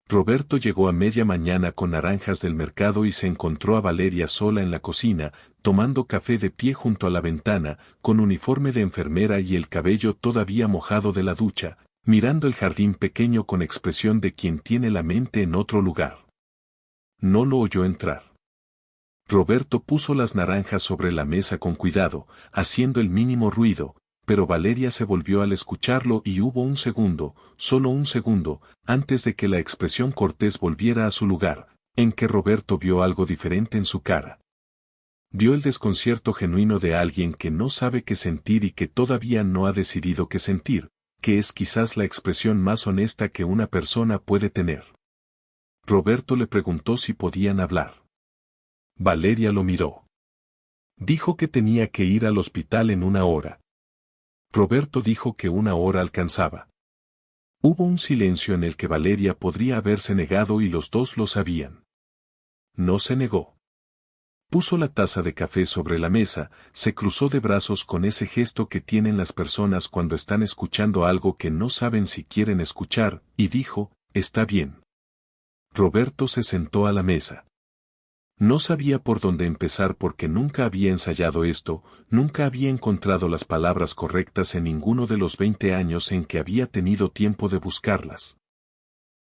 Roberto llegó a media mañana con naranjas del mercado y se encontró a Valeria sola en la cocina, tomando café de pie junto a la ventana, con uniforme de enfermera y el cabello todavía mojado de la ducha, mirando el jardín pequeño con expresión de quien tiene la mente en otro lugar. No lo oyó entrar. Roberto puso las naranjas sobre la mesa con cuidado, haciendo el mínimo ruido, pero Valeria se volvió al escucharlo y hubo un segundo, solo un segundo, antes de que la expresión cortés volviera a su lugar, en que Roberto vio algo diferente en su cara. Vio el desconcierto genuino de alguien que no sabe qué sentir y que todavía no ha decidido qué sentir, que es quizás la expresión más honesta que una persona puede tener. Roberto le preguntó si podían hablar. Valeria lo miró. Dijo que tenía que ir al hospital en 1 hora. Roberto dijo que 1 hora alcanzaba. Hubo un silencio en el que Valeria podría haberse negado y los dos lo sabían. No se negó. Puso la taza de café sobre la mesa, se cruzó de brazos con ese gesto que tienen las personas cuando están escuchando algo que no saben si quieren escuchar, y dijo, «Está bien». Roberto se sentó a la mesa. No sabía por dónde empezar porque nunca había ensayado esto, nunca había encontrado las palabras correctas en ninguno de los 20 años en que había tenido tiempo de buscarlas.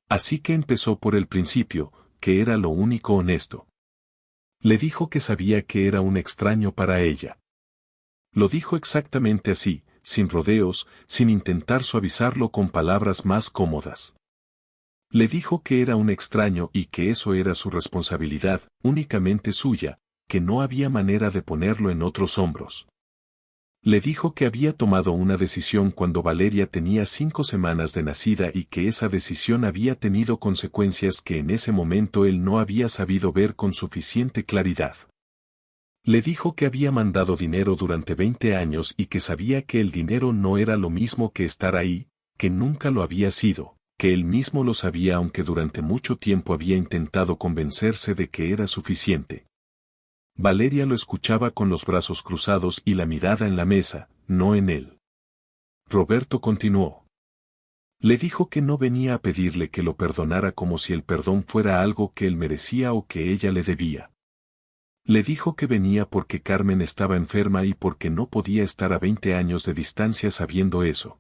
Así que empezó por el principio, que era lo único honesto. Le dijo que sabía que era un extraño para ella. Lo dijo exactamente así, sin rodeos, sin intentar suavizarlo con palabras más cómodas. Le dijo que era un extraño y que eso era su responsabilidad, únicamente suya, que no había manera de ponerlo en otros hombros. Le dijo que había tomado una decisión cuando Valeria tenía 5 semanas de nacida y que esa decisión había tenido consecuencias que en ese momento él no había sabido ver con suficiente claridad. Le dijo que había mandado dinero durante 20 años y que sabía que el dinero no era lo mismo que estar ahí, que nunca lo había sido, que él mismo lo sabía aunque durante mucho tiempo había intentado convencerse de que era suficiente. Valeria lo escuchaba con los brazos cruzados y la mirada en la mesa, no en él. Roberto continuó. Le dijo que no venía a pedirle que lo perdonara como si el perdón fuera algo que él merecía o que ella le debía. Le dijo que venía porque Carmen estaba enferma y porque no podía estar a 20 años de distancia sabiendo eso.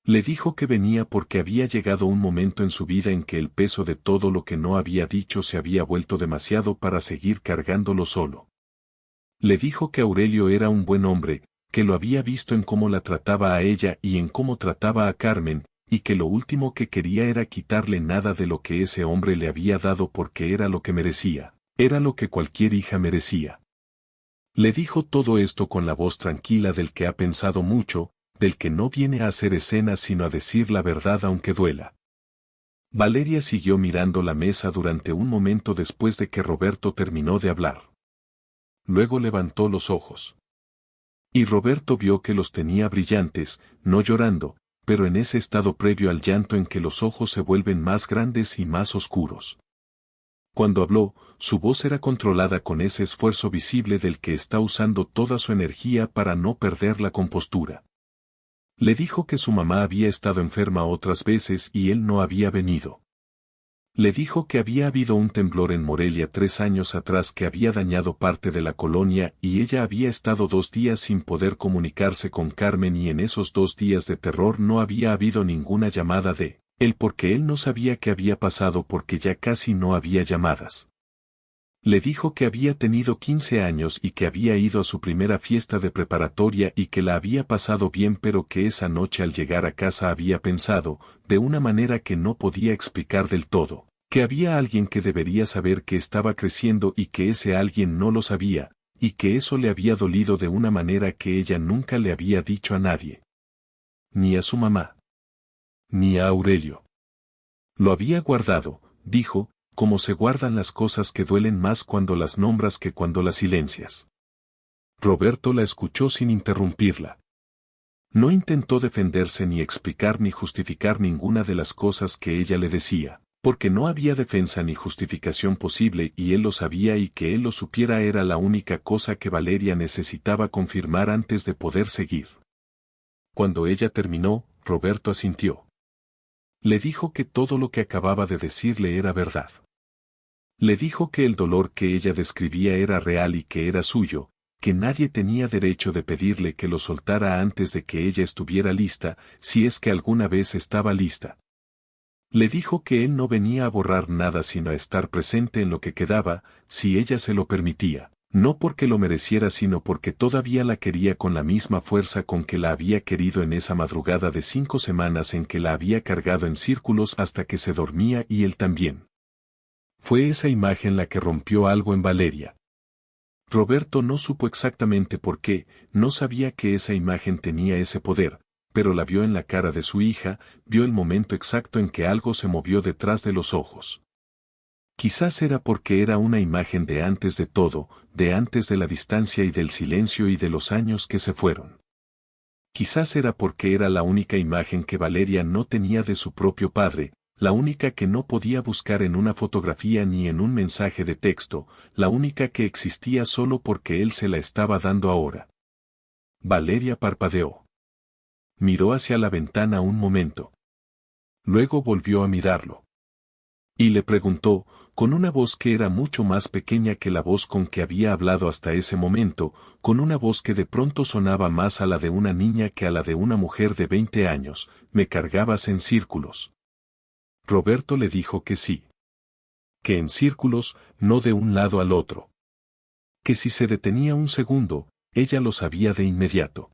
Le dijo que venía porque había llegado un momento en su vida en que el peso de todo lo que no había dicho se había vuelto demasiado para seguir cargándolo solo. Le dijo que Aurelio era un buen hombre, que lo había visto en cómo la trataba a ella y en cómo trataba a Carmen, y que lo último que quería era quitarle nada de lo que ese hombre le había dado porque era lo que merecía, era lo que cualquier hija merecía. Le dijo todo esto con la voz tranquila del que ha pensado mucho, del que no viene a hacer escenas sino a decir la verdad aunque duela. Valeria siguió mirando la mesa durante un momento después de que Roberto terminó de hablar. Luego levantó los ojos. Y Roberto vio que los tenía brillantes, no llorando, pero en ese estado previo al llanto en que los ojos se vuelven más grandes y más oscuros. Cuando habló, su voz era controlada con ese esfuerzo visible del que está usando toda su energía para no perder la compostura. Le dijo que su mamá había estado enferma otras veces y él no había venido. Le dijo que había habido un temblor en Morelia 3 años atrás que había dañado parte de la colonia y ella había estado 2 días sin poder comunicarse con Carmen y en esos 2 días de terror no había habido ninguna llamada de él porque él no sabía qué había pasado porque ya casi no había llamadas. Le dijo que había tenido 15 años y que había ido a su primera fiesta de preparatoria y que la había pasado bien pero que esa noche al llegar a casa había pensado, de una manera que no podía explicar del todo, que había alguien que debería saber que estaba creciendo y que ese alguien no lo sabía, y que eso le había dolido de una manera que ella nunca le había dicho a nadie. Ni a su mamá. Ni a Aurelio. Lo había guardado, dijo, como se guardan las cosas que duelen más cuando las nombras que cuando las silencias. Roberto la escuchó sin interrumpirla. No intentó defenderse ni explicar ni justificar ninguna de las cosas que ella le decía, porque no había defensa ni justificación posible y él lo sabía y que él lo supiera era la única cosa que Valeria necesitaba confirmar antes de poder seguir. Cuando ella terminó, Roberto asintió. Le dijo que todo lo que acababa de decirle era verdad. Le dijo que el dolor que ella describía era real y que era suyo, que nadie tenía derecho de pedirle que lo soltara antes de que ella estuviera lista, si es que alguna vez estaba lista. Le dijo que él no venía a borrar nada sino a estar presente en lo que quedaba, si ella se lo permitía, no porque lo mereciera sino porque todavía la quería con la misma fuerza con que la había querido en esa madrugada de 5 semanas en que la había cargado en círculos hasta que se dormía y él también. Fue esa imagen la que rompió algo en Valeria. Roberto no supo exactamente por qué, no sabía que esa imagen tenía ese poder, pero la vio en la cara de su hija, vio el momento exacto en que algo se movió detrás de los ojos. Quizás era porque era una imagen de antes de todo, de antes de la distancia y del silencio y de los años que se fueron. Quizás era porque era la única imagen que Valeria no tenía de su propio padre, la única que no podía buscar en una fotografía ni en un mensaje de texto, la única que existía solo porque él se la estaba dando ahora. Valeria parpadeó. Miró hacia la ventana un momento. Luego volvió a mirarlo. Y le preguntó, con una voz que era mucho más pequeña que la voz con que había hablado hasta ese momento, con una voz que de pronto sonaba más a la de una niña que a la de una mujer de 20 años, ¿me cargabas en círculos? Roberto le dijo que sí. Que en círculos, no de un lado al otro. Que si se detenía un segundo, ella lo sabía de inmediato.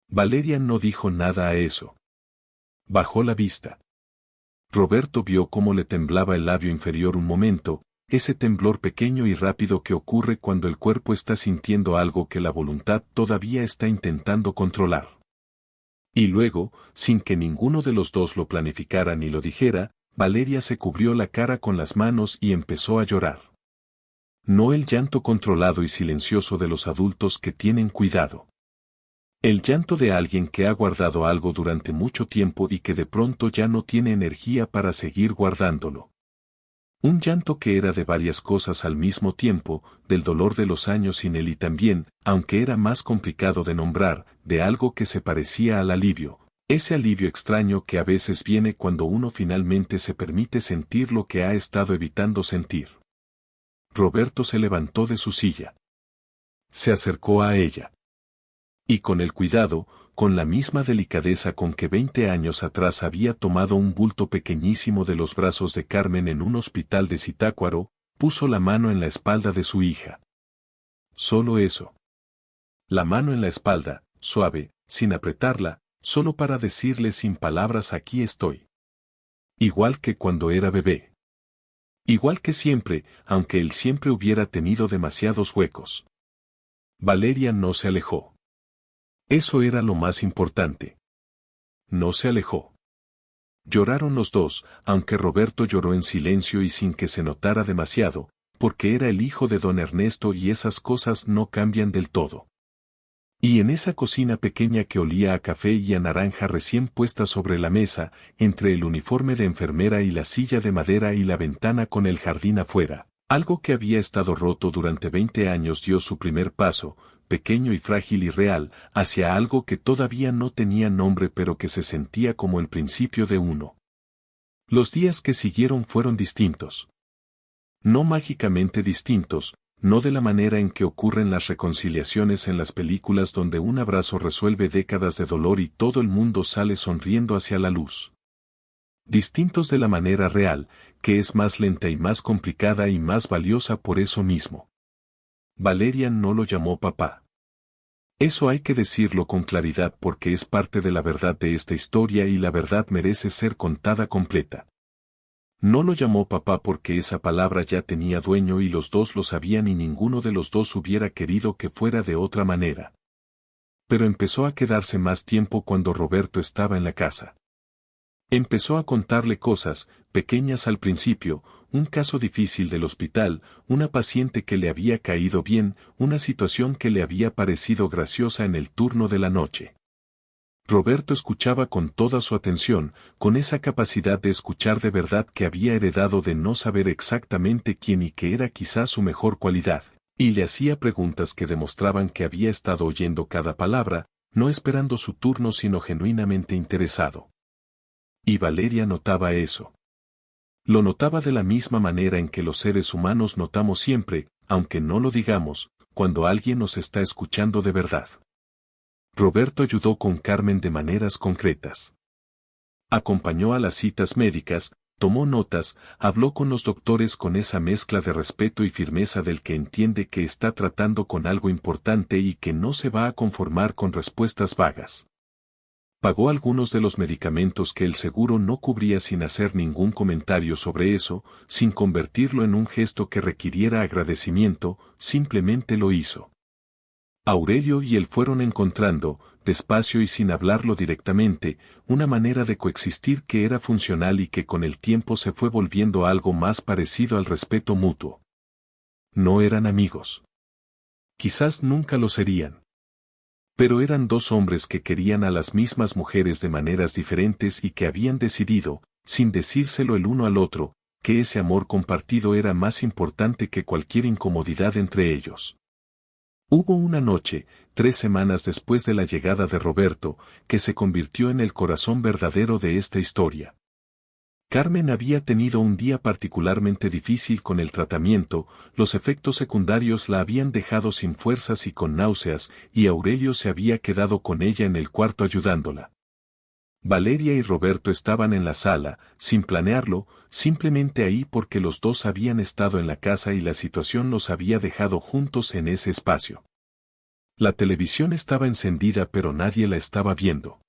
Valeria no dijo nada a eso. Bajó la vista. Roberto vio cómo le temblaba el labio inferior un momento, ese temblor pequeño y rápido que ocurre cuando el cuerpo está sintiendo algo que la voluntad todavía está intentando controlar. Y luego, sin que ninguno de los dos lo planificara ni lo dijera, Valeria se cubrió la cara con las manos y empezó a llorar. No el llanto controlado y silencioso de los adultos que tienen cuidado. El llanto de alguien que ha guardado algo durante mucho tiempo y que de pronto ya no tiene energía para seguir guardándolo. Un llanto que era de varias cosas al mismo tiempo, del dolor de los años sin él y también, aunque era más complicado de nombrar, de algo que se parecía al alivio, ese alivio extraño que a veces viene cuando uno finalmente se permite sentir lo que ha estado evitando sentir. Roberto se levantó de su silla. Se acercó a ella. Y con el cuidado, con la misma delicadeza con que 20 años atrás había tomado un bulto pequeñísimo de los brazos de Carmen en un hospital de Zitácuaro, puso la mano en la espalda de su hija. Solo eso. La mano en la espalda, suave, sin apretarla, solo para decirle sin palabras aquí estoy. Igual que cuando era bebé. Igual que siempre, aunque él siempre hubiera tenido demasiados huecos. Valeria no se alejó. Eso era lo más importante. No se alejó. Lloraron los dos, aunque Roberto lloró en silencio y sin que se notara demasiado, porque era el hijo de don Ernesto y esas cosas no cambian del todo. Y en esa cocina pequeña que olía a café y a naranja recién puesta sobre la mesa, entre el uniforme de enfermera y la silla de madera y la ventana con el jardín afuera, algo que había estado roto durante 20 años dio su primer paso, pequeño y frágil y real, hacia algo que todavía no tenía nombre pero que se sentía como el principio de uno. Los días que siguieron fueron distintos. No mágicamente distintos, no de la manera en que ocurren las reconciliaciones en las películas donde un abrazo resuelve décadas de dolor y todo el mundo sale sonriendo hacia la luz. Distintos de la manera real, que es más lenta y más complicada y más valiosa por eso mismo. Valeria no lo llamó papá. Eso hay que decirlo con claridad porque es parte de la verdad de esta historia y la verdad merece ser contada completa. No lo llamó papá porque esa palabra ya tenía dueño y los dos lo sabían y ninguno de los dos hubiera querido que fuera de otra manera. Pero empezó a quedarse más tiempo cuando Roberto estaba en la casa. Empezó a contarle cosas, pequeñas al principio, un caso difícil del hospital, una paciente que le había caído bien, una situación que le había parecido graciosa en el turno de la noche. Roberto escuchaba con toda su atención, con esa capacidad de escuchar de verdad que había heredado de no saber exactamente quién y que era quizás su mejor cualidad, y le hacía preguntas que demostraban que había estado oyendo cada palabra, no esperando su turno sino genuinamente interesado. Y Valeria notaba eso. Lo notaba de la misma manera en que los seres humanos notamos siempre, aunque no lo digamos, cuando alguien nos está escuchando de verdad. Roberto ayudó con Carmen de maneras concretas. Acompañó a las citas médicas, tomó notas, habló con los doctores con esa mezcla de respeto y firmeza del que entiende que está tratando con algo importante y que no se va a conformar con respuestas vagas. Pagó algunos de los medicamentos que el seguro no cubría sin hacer ningún comentario sobre eso, sin convertirlo en un gesto que requiriera agradecimiento, simplemente lo hizo. Aurelio y él fueron encontrando, despacio y sin hablarlo directamente, una manera de coexistir que era funcional y que con el tiempo se fue volviendo algo más parecido al respeto mutuo. No eran amigos. Quizás nunca lo serían. Pero eran dos hombres que querían a las mismas mujeres de maneras diferentes y que habían decidido, sin decírselo el uno al otro, que ese amor compartido era más importante que cualquier incomodidad entre ellos. Hubo una noche, 3 semanas después de la llegada de Roberto, que se convirtió en el corazón verdadero de esta historia. Carmen había tenido un día particularmente difícil con el tratamiento, los efectos secundarios la habían dejado sin fuerzas y con náuseas, y Aurelio se había quedado con ella en el cuarto ayudándola. Valeria y Roberto estaban en la sala, sin planearlo, simplemente ahí porque los dos habían estado en la casa y la situación los había dejado juntos en ese espacio. La televisión estaba encendida pero nadie la estaba viendo.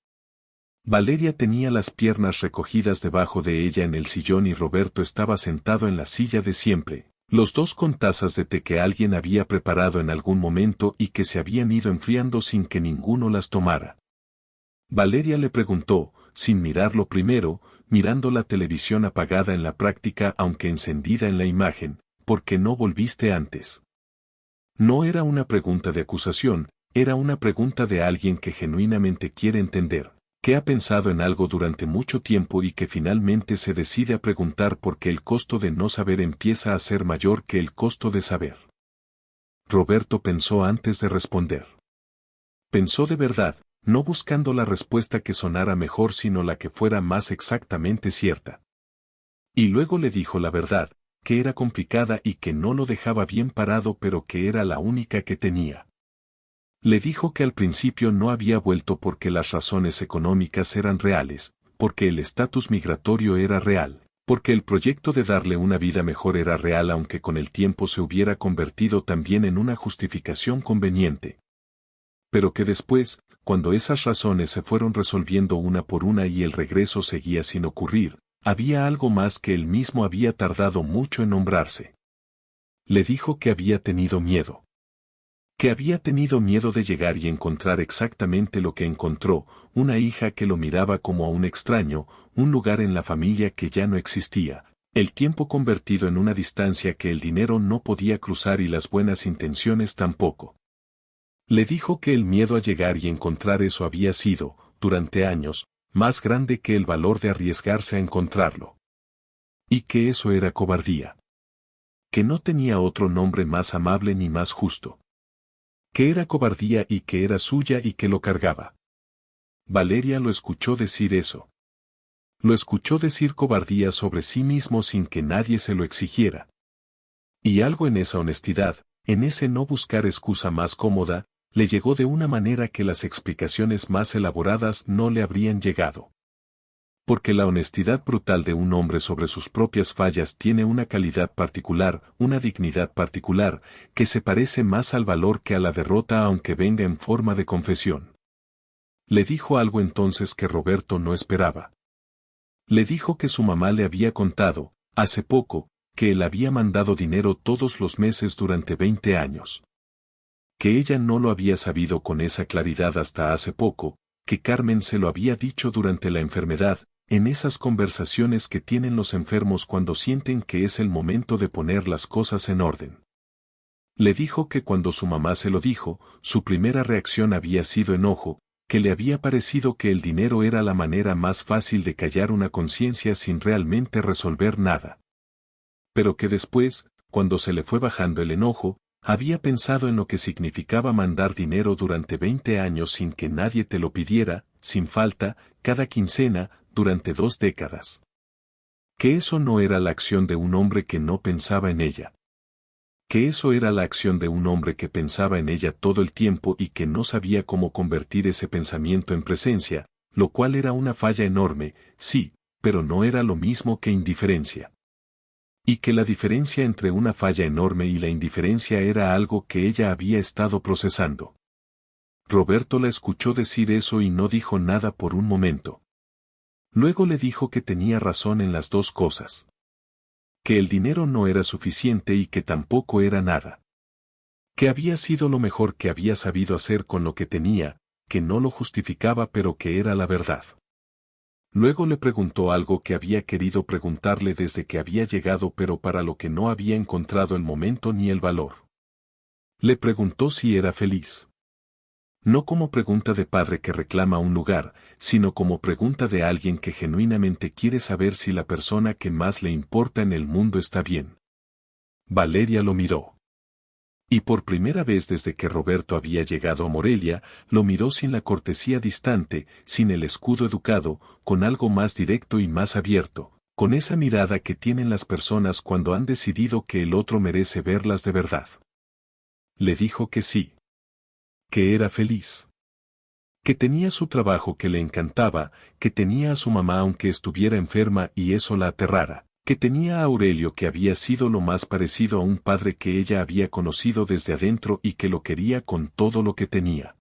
Valeria tenía las piernas recogidas debajo de ella en el sillón y Roberto estaba sentado en la silla de siempre, los dos con tazas de té que alguien había preparado en algún momento y que se habían ido enfriando sin que ninguno las tomara. Valeria le preguntó, sin mirarlo primero, mirando la televisión apagada en la práctica aunque encendida en la imagen, ¿por qué no volviste antes? No era una pregunta de acusación, era una pregunta de alguien que genuinamente quiere entender, que ha pensado en algo durante mucho tiempo y que finalmente se decide a preguntar porque el costo de no saber empieza a ser mayor que el costo de saber. Roberto pensó antes de responder. Pensó de verdad, no buscando la respuesta que sonara mejor sino la que fuera más exactamente cierta. Y luego le dijo la verdad, que era complicada y que no lo dejaba bien parado pero que era la única que tenía. Le dijo que al principio no había vuelto porque las razones económicas eran reales, porque el estatus migratorio era real, porque el proyecto de darle una vida mejor era real aunque con el tiempo se hubiera convertido también en una justificación conveniente. Pero que después, cuando esas razones se fueron resolviendo una por una y el regreso seguía sin ocurrir, había algo más que él mismo había tardado mucho en nombrarse. Le dijo que había tenido miedo. Que había tenido miedo de llegar y encontrar exactamente lo que encontró, una hija que lo miraba como a un extraño, un lugar en la familia que ya no existía, el tiempo convertido en una distancia que el dinero no podía cruzar y las buenas intenciones tampoco. Le dijo que el miedo a llegar y encontrar eso había sido, durante años, más grande que el valor de arriesgarse a encontrarlo. Y que eso era cobardía. Que no tenía otro nombre más amable ni más justo. Que era cobardía y que era suya y que lo cargaba. Valeria lo escuchó decir eso. Lo escuchó decir cobardía sobre sí mismo sin que nadie se lo exigiera. Y algo en esa honestidad, en ese no buscar excusa más cómoda, le llegó de una manera que las explicaciones más elaboradas no le habrían llegado. Porque la honestidad brutal de un hombre sobre sus propias fallas tiene una calidad particular, una dignidad particular, que se parece más al valor que a la derrota aunque venga en forma de confesión. Le dijo algo entonces que Roberto no esperaba. Le dijo que su mamá le había contado, hace poco, que él había mandado dinero todos los meses durante 20 años. Que ella no lo había sabido con esa claridad hasta hace poco, que Carmen se lo había dicho durante la enfermedad, en esas conversaciones que tienen los enfermos cuando sienten que es el momento de poner las cosas en orden. Le dijo que cuando su mamá se lo dijo, su primera reacción había sido enojo, que le había parecido que el dinero era la manera más fácil de callar una conciencia sin realmente resolver nada. Pero que después, cuando se le fue bajando el enojo, había pensado en lo que significaba mandar dinero durante 20 años sin que nadie te lo pidiera, sin falta, cada quincena, durante 2 décadas. Que eso no era la acción de un hombre que no pensaba en ella. Que eso era la acción de un hombre que pensaba en ella todo el tiempo y que no sabía cómo convertir ese pensamiento en presencia, lo cual era una falla enorme, sí, pero no era lo mismo que indiferencia. Y que la diferencia entre una falla enorme y la indiferencia era algo que ella había estado procesando. Roberto la escuchó decir eso y no dijo nada por un momento. Luego le dijo que tenía razón en las dos cosas. Que el dinero no era suficiente y que tampoco era nada. Que había sido lo mejor que había sabido hacer con lo que tenía, que no lo justificaba pero que era la verdad. Luego le preguntó algo que había querido preguntarle desde que había llegado pero para lo que no había encontrado el momento ni el valor. Le preguntó si era feliz. No como pregunta de padre que reclama un lugar, sino como pregunta de alguien que genuinamente quiere saber si la persona que más le importa en el mundo está bien. Valeria lo miró. Y por primera vez desde que Roberto había llegado a Morelia, lo miró sin la cortesía distante, sin el escudo educado, con algo más directo y más abierto, con esa mirada que tienen las personas cuando han decidido que el otro merece verlas de verdad. Le dijo que sí. Que era feliz. Que tenía su trabajo que le encantaba, que tenía a su mamá aunque estuviera enferma y eso la aterrara. Que tenía a Aurelio que había sido lo más parecido a un padre que ella había conocido desde adentro y que lo quería con todo lo que tenía.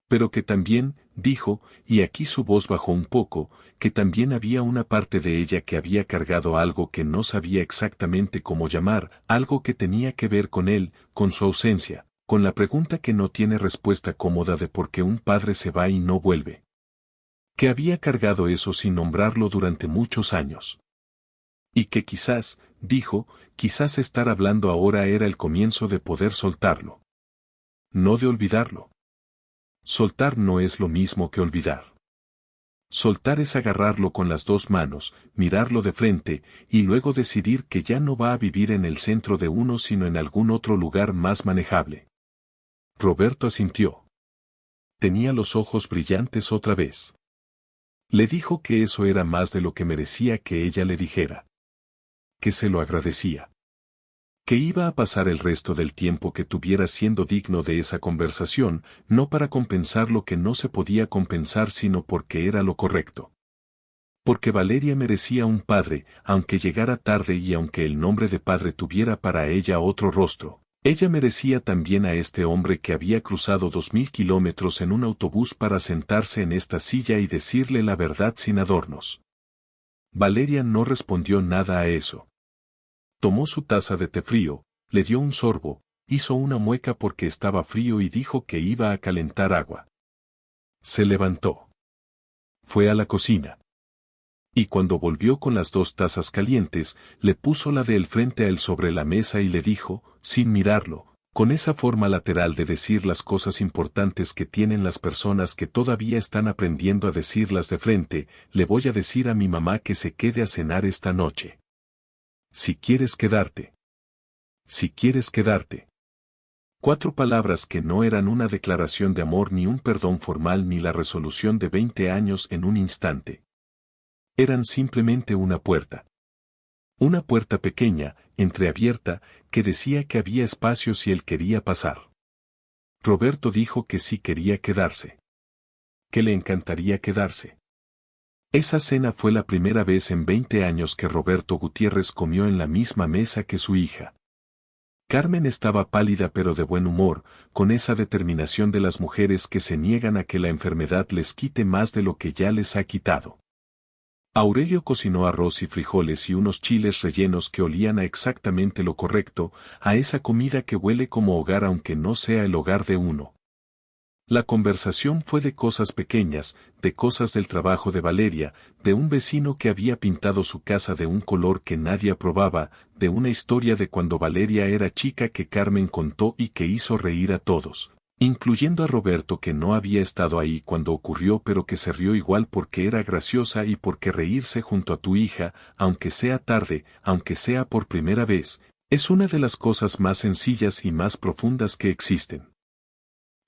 Pero que también, dijo, y aquí su voz bajó un poco, que también había una parte de ella que había cargado algo que no sabía exactamente cómo llamar, algo que tenía que ver con él, con su ausencia, con la pregunta que no tiene respuesta cómoda de por qué un padre se va y no vuelve. Que había cargado eso sin nombrarlo durante muchos años. Y que quizás, dijo, quizás estar hablando ahora era el comienzo de poder soltarlo. No de olvidarlo. Soltar no es lo mismo que olvidar. Soltar es agarrarlo con las dos manos, mirarlo de frente, y luego decidir que ya no va a vivir en el centro de uno sino en algún otro lugar más manejable. Roberto asintió. Tenía los ojos brillantes otra vez. Le dijo que eso era más de lo que merecía que ella le dijera. Que se lo agradecía. Que iba a pasar el resto del tiempo que tuviera siendo digno de esa conversación, no para compensar lo que no se podía compensar sino porque era lo correcto. Porque Valeria merecía un padre, aunque llegara tarde y aunque el nombre de padre tuviera para ella otro rostro. Ella merecía también a este hombre que había cruzado 2000 kilómetros en un autobús para sentarse en esta silla y decirle la verdad sin adornos. Valeria no respondió nada a eso. Tomó su taza de té frío, le dio un sorbo, hizo una mueca porque estaba frío y dijo que iba a calentar agua. Se levantó. Fue a la cocina. Y cuando volvió con las dos tazas calientes, le puso la de él frente a él sobre la mesa y le dijo, sin mirarlo, con esa forma lateral de decir las cosas importantes que tienen las personas que todavía están aprendiendo a decirlas de frente, le voy a decir a mi mamá que se quede a cenar esta noche. Si quieres quedarte. Si quieres quedarte. 4 palabras que no eran una declaración de amor ni un perdón formal ni la resolución de 20 años en un instante. Eran simplemente una puerta. Una puerta pequeña, entreabierta, que decía que había espacio si él quería pasar. Roberto dijo que sí quería quedarse. Que le encantaría quedarse. Esa cena fue la primera vez en 20 años que Roberto Gutiérrez comió en la misma mesa que su hija. Carmen estaba pálida pero de buen humor, con esa determinación de las mujeres que se niegan a que la enfermedad les quite más de lo que ya les ha quitado. Aurelio cocinó arroz y frijoles y unos chiles rellenos que olían a exactamente lo correcto, a esa comida que huele como hogar aunque no sea el hogar de uno. La conversación fue de cosas pequeñas, de cosas del trabajo de Valeria, de un vecino que había pintado su casa de un color que nadie aprobaba, de una historia de cuando Valeria era chica que Carmen contó y que hizo reír a todos, incluyendo a Roberto que no había estado ahí cuando ocurrió pero que se rió igual porque era graciosa y porque reírse junto a tu hija, aunque sea tarde, aunque sea por primera vez, es una de las cosas más sencillas y más profundas que existen.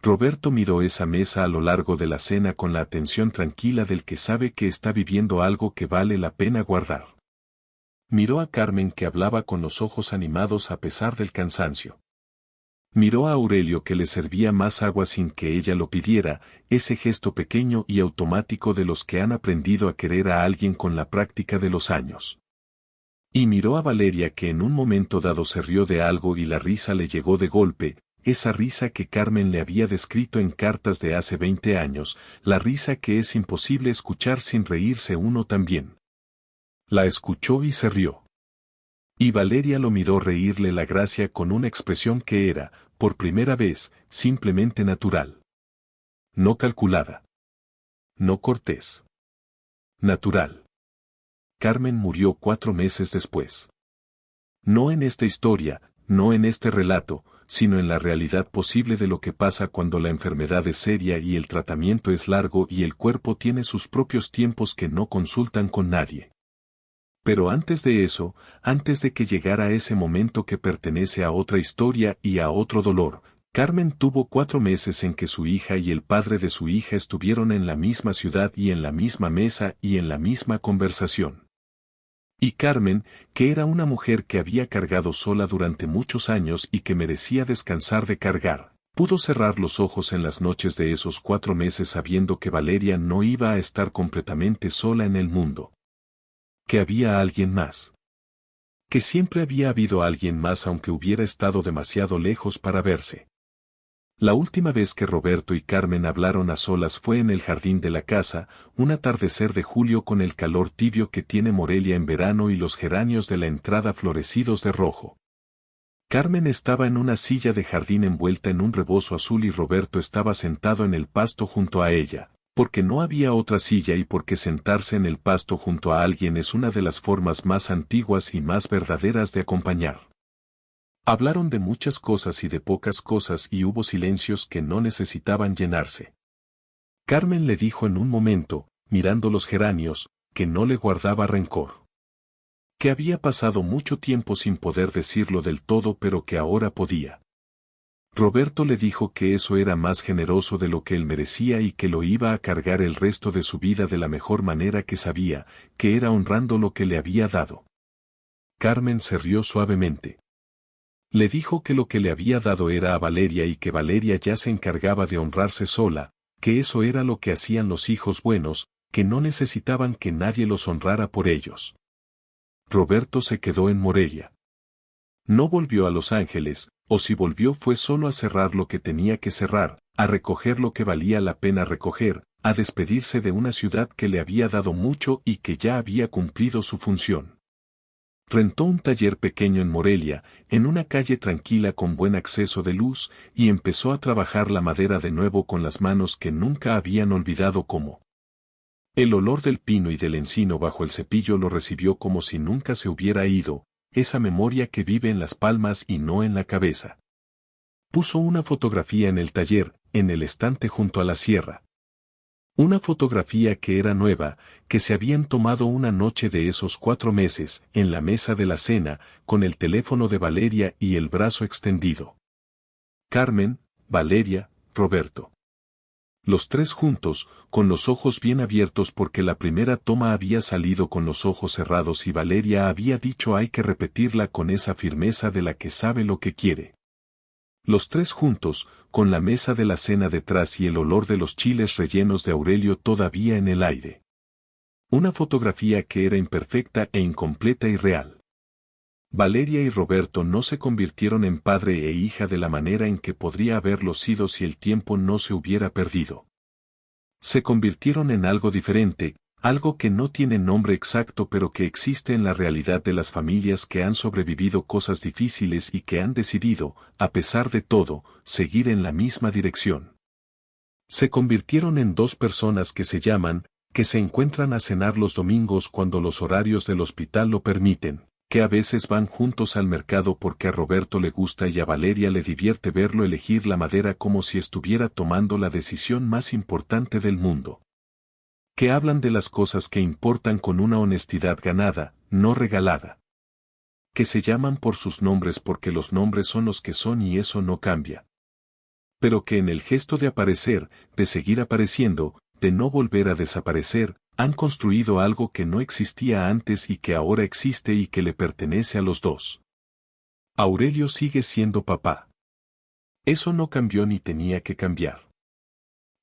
Roberto miró esa mesa a lo largo de la cena con la atención tranquila del que sabe que está viviendo algo que vale la pena guardar. Miró a Carmen que hablaba con los ojos animados a pesar del cansancio. Miró a Aurelio que le servía más agua sin que ella lo pidiera, ese gesto pequeño y automático de los que han aprendido a querer a alguien con la práctica de los años. Y miró a Valeria que en un momento dado se rió de algo y la risa le llegó de golpe, esa risa que Carmen le había descrito en cartas de hace 20 años, la risa que es imposible escuchar sin reírse uno también. La escuchó y se rió. Y Valeria lo miró reírle la gracia con una expresión que era, por primera vez, simplemente natural. No calculada. No cortés. Natural. Carmen murió 4 meses después. No en esta historia, no en este relato, sino en la realidad posible de lo que pasa cuando la enfermedad es seria y el tratamiento es largo y el cuerpo tiene sus propios tiempos que no consultan con nadie. Pero antes de eso, antes de que llegara ese momento que pertenece a otra historia y a otro dolor, Carmen tuvo 4 meses en que su hija y el padre de su hija estuvieron en la misma ciudad y en la misma mesa y en la misma conversación. Y Carmen, que era una mujer que había cargado sola durante muchos años y que merecía descansar de cargar, pudo cerrar los ojos en las noches de esos 4 meses sabiendo que Valeria no iba a estar completamente sola en el mundo. Que había alguien más. Que siempre había habido alguien más aunque hubiera estado demasiado lejos para verse. La última vez que Roberto y Carmen hablaron a solas fue en el jardín de la casa, un atardecer de julio con el calor tibio que tiene Morelia en verano y los geranios de la entrada florecidos de rojo. Carmen estaba en una silla de jardín envuelta en un rebozo azul y Roberto estaba sentado en el pasto junto a ella. Porque no había otra silla y porque sentarse en el pasto junto a alguien es una de las formas más antiguas y más verdaderas de acompañar. Hablaron de muchas cosas y de pocas cosas y hubo silencios que no necesitaban llenarse. Carmen le dijo en un momento, mirando los geranios, que no le guardaba rencor. Que había pasado mucho tiempo sin poder decirlo del todo pero que ahora podía. Roberto le dijo que eso era más generoso de lo que él merecía y que lo iba a cargar el resto de su vida de la mejor manera que sabía, que era honrando lo que le había dado. Carmen se rió suavemente. Le dijo que lo que le había dado era a Valeria y que Valeria ya se encargaba de honrarse sola, que eso era lo que hacían los hijos buenos, que no necesitaban que nadie los honrara por ellos. Roberto se quedó en Morelia. No volvió a Los Ángeles, o si volvió fue solo a cerrar lo que tenía que cerrar, a recoger lo que valía la pena recoger, a despedirse de una ciudad que le había dado mucho y que ya había cumplido su función. Rentó un taller pequeño en Morelia, en una calle tranquila con buen acceso de luz, y empezó a trabajar la madera de nuevo con las manos que nunca habían olvidado cómo. El olor del pino y del encino bajo el cepillo lo recibió como si nunca se hubiera ido, esa memoria que vive en las palmas y no en la cabeza. Puso una fotografía en el taller, en el estante junto a la sierra. Una fotografía que era nueva, que se habían tomado una noche de esos 4 meses, en la mesa de la cena, con el teléfono de Valeria y el brazo extendido. Carmen, Valeria, Roberto. Los 3 juntos, con los ojos bien abiertos porque la primera toma había salido con los ojos cerrados y Valeria había dicho hay que repetirla con esa firmeza de la que sabe lo que quiere. Los 3 juntos, con la mesa de la cena detrás y el olor de los chiles rellenos de Aurelio todavía en el aire. Una fotografía que era imperfecta e incompleta y real. Valeria y Roberto no se convirtieron en padre e hija de la manera en que podría haberlo sido si el tiempo no se hubiera perdido. Se convirtieron en algo diferente, algo que no tiene nombre exacto pero que existe en la realidad de las familias que han sobrevivido cosas difíciles y que han decidido, a pesar de todo, seguir en la misma dirección. Se convirtieron en 2 personas que se llaman, que se encuentran a cenar los domingos cuando los horarios del hospital lo permiten, que a veces van juntos al mercado porque a Roberto le gusta y a Valeria le divierte verlo elegir la madera como si estuviera tomando la decisión más importante del mundo. Que hablan de las cosas que importan con una honestidad ganada, no regalada. Que se llaman por sus nombres porque los nombres son los que son y eso no cambia. Pero que en el gesto de aparecer, de seguir apareciendo, de no volver a desaparecer, han construido algo que no existía antes y que ahora existe y que le pertenece a los 2. Aurelio sigue siendo papá. Eso no cambió ni tenía que cambiar.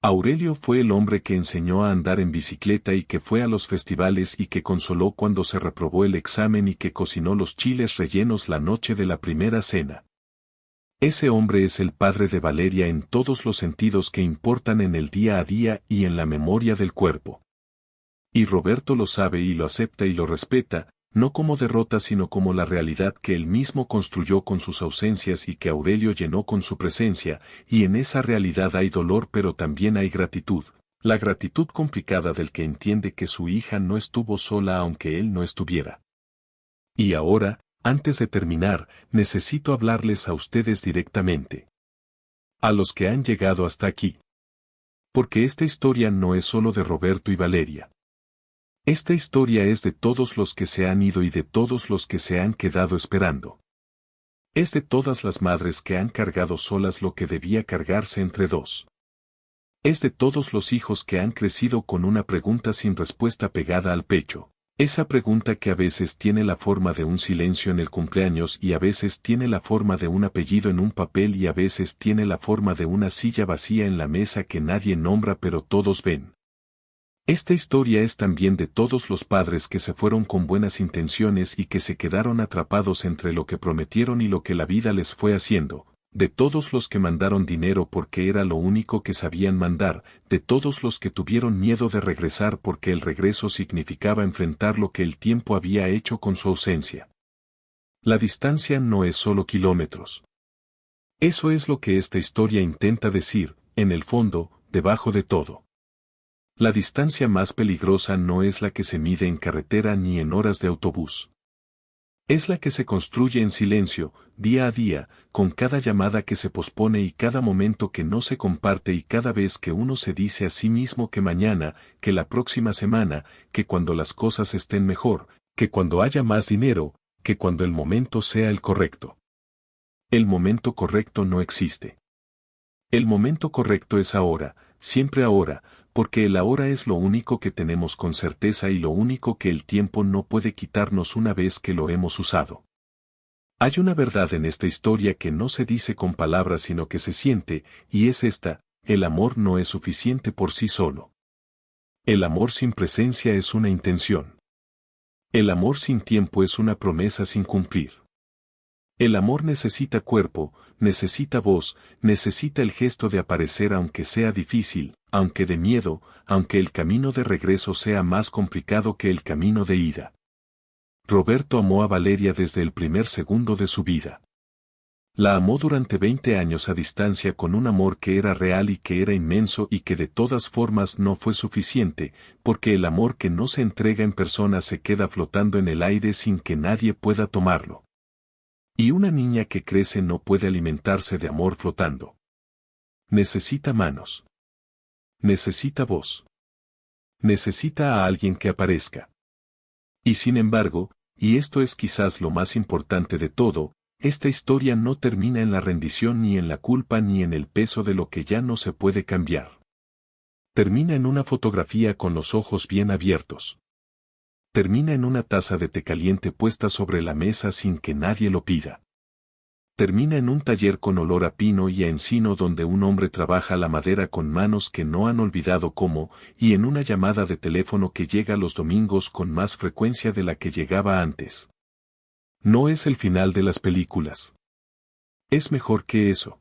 Aurelio fue el hombre que enseñó a andar en bicicleta y que fue a los festivales y que consoló cuando se reprobó el examen y que cocinó los chiles rellenos la noche de la primera cena. Ese hombre es el padre de Valeria en todos los sentidos que importan en el día a día y en la memoria del cuerpo. Y Roberto lo sabe y lo acepta y lo respeta, no como derrota sino como la realidad que él mismo construyó con sus ausencias y que Aurelio llenó con su presencia, y en esa realidad hay dolor pero también hay gratitud, la gratitud complicada del que entiende que su hija no estuvo sola aunque él no estuviera. Y ahora, antes de terminar, necesito hablarles a ustedes directamente. A los que han llegado hasta aquí. Porque esta historia no es solo de Roberto y Valeria. Esta historia es de todos los que se han ido y de todos los que se han quedado esperando. Es de todas las madres que han cargado solas lo que debía cargarse entre dos. Es de todos los hijos que han crecido con una pregunta sin respuesta pegada al pecho. Esa pregunta que a veces tiene la forma de un silencio en el cumpleaños y a veces tiene la forma de un apellido en un papel y a veces tiene la forma de una silla vacía en la mesa que nadie nombra pero todos ven. Esta historia es también de todos los padres que se fueron con buenas intenciones y que se quedaron atrapados entre lo que prometieron y lo que la vida les fue haciendo, de todos los que mandaron dinero porque era lo único que sabían mandar, de todos los que tuvieron miedo de regresar porque el regreso significaba enfrentar lo que el tiempo había hecho con su ausencia. La distancia no es solo kilómetros. Eso es lo que esta historia intenta decir, en el fondo, debajo de todo. La distancia más peligrosa no es la que se mide en carretera ni en horas de autobús. Es la que se construye en silencio, día a día, con cada llamada que se pospone y cada momento que no se comparte y cada vez que uno se dice a sí mismo que mañana, que la próxima semana, que cuando las cosas estén mejor, que cuando haya más dinero, que cuando el momento sea el correcto. El momento correcto no existe. El momento correcto es ahora, siempre ahora, porque el ahora es lo único que tenemos con certeza y lo único que el tiempo no puede quitarnos una vez que lo hemos usado. Hay una verdad en esta historia que no se dice con palabras sino que se siente, y es esta: el amor no es suficiente por sí solo. El amor sin presencia es una intención. El amor sin tiempo es una promesa sin cumplir. El amor necesita cuerpo, necesita voz, necesita el gesto de aparecer aunque sea difícil, aunque de miedo, aunque el camino de regreso sea más complicado que el camino de ida. Roberto amó a Valeria desde el primer segundo de su vida. La amó durante 20 años a distancia con un amor que era real y que era inmenso y que de todas formas no fue suficiente, porque el amor que no se entrega en persona se queda flotando en el aire sin que nadie pueda tomarlo. Y una niña que crece no puede alimentarse de amor flotando. Necesita manos. Necesita voz. Necesita a alguien que aparezca. Y sin embargo, y esto es quizás lo más importante de todo, esta historia no termina en la rendición ni en la culpa ni en el peso de lo que ya no se puede cambiar. Termina en una fotografía con los ojos bien abiertos. Termina en una taza de té caliente puesta sobre la mesa sin que nadie lo pida. Termina en un taller con olor a pino y a encino donde un hombre trabaja la madera con manos que no han olvidado cómo, y en una llamada de teléfono que llega los domingos con más frecuencia de la que llegaba antes. No es el final de las películas. Es mejor que eso.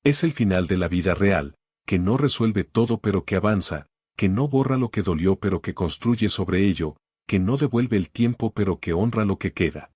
Es el final de la vida real, que no resuelve todo pero que avanza, que no borra lo que dolió pero que construye sobre ello, que no devuelve el tiempo pero que honra lo que queda.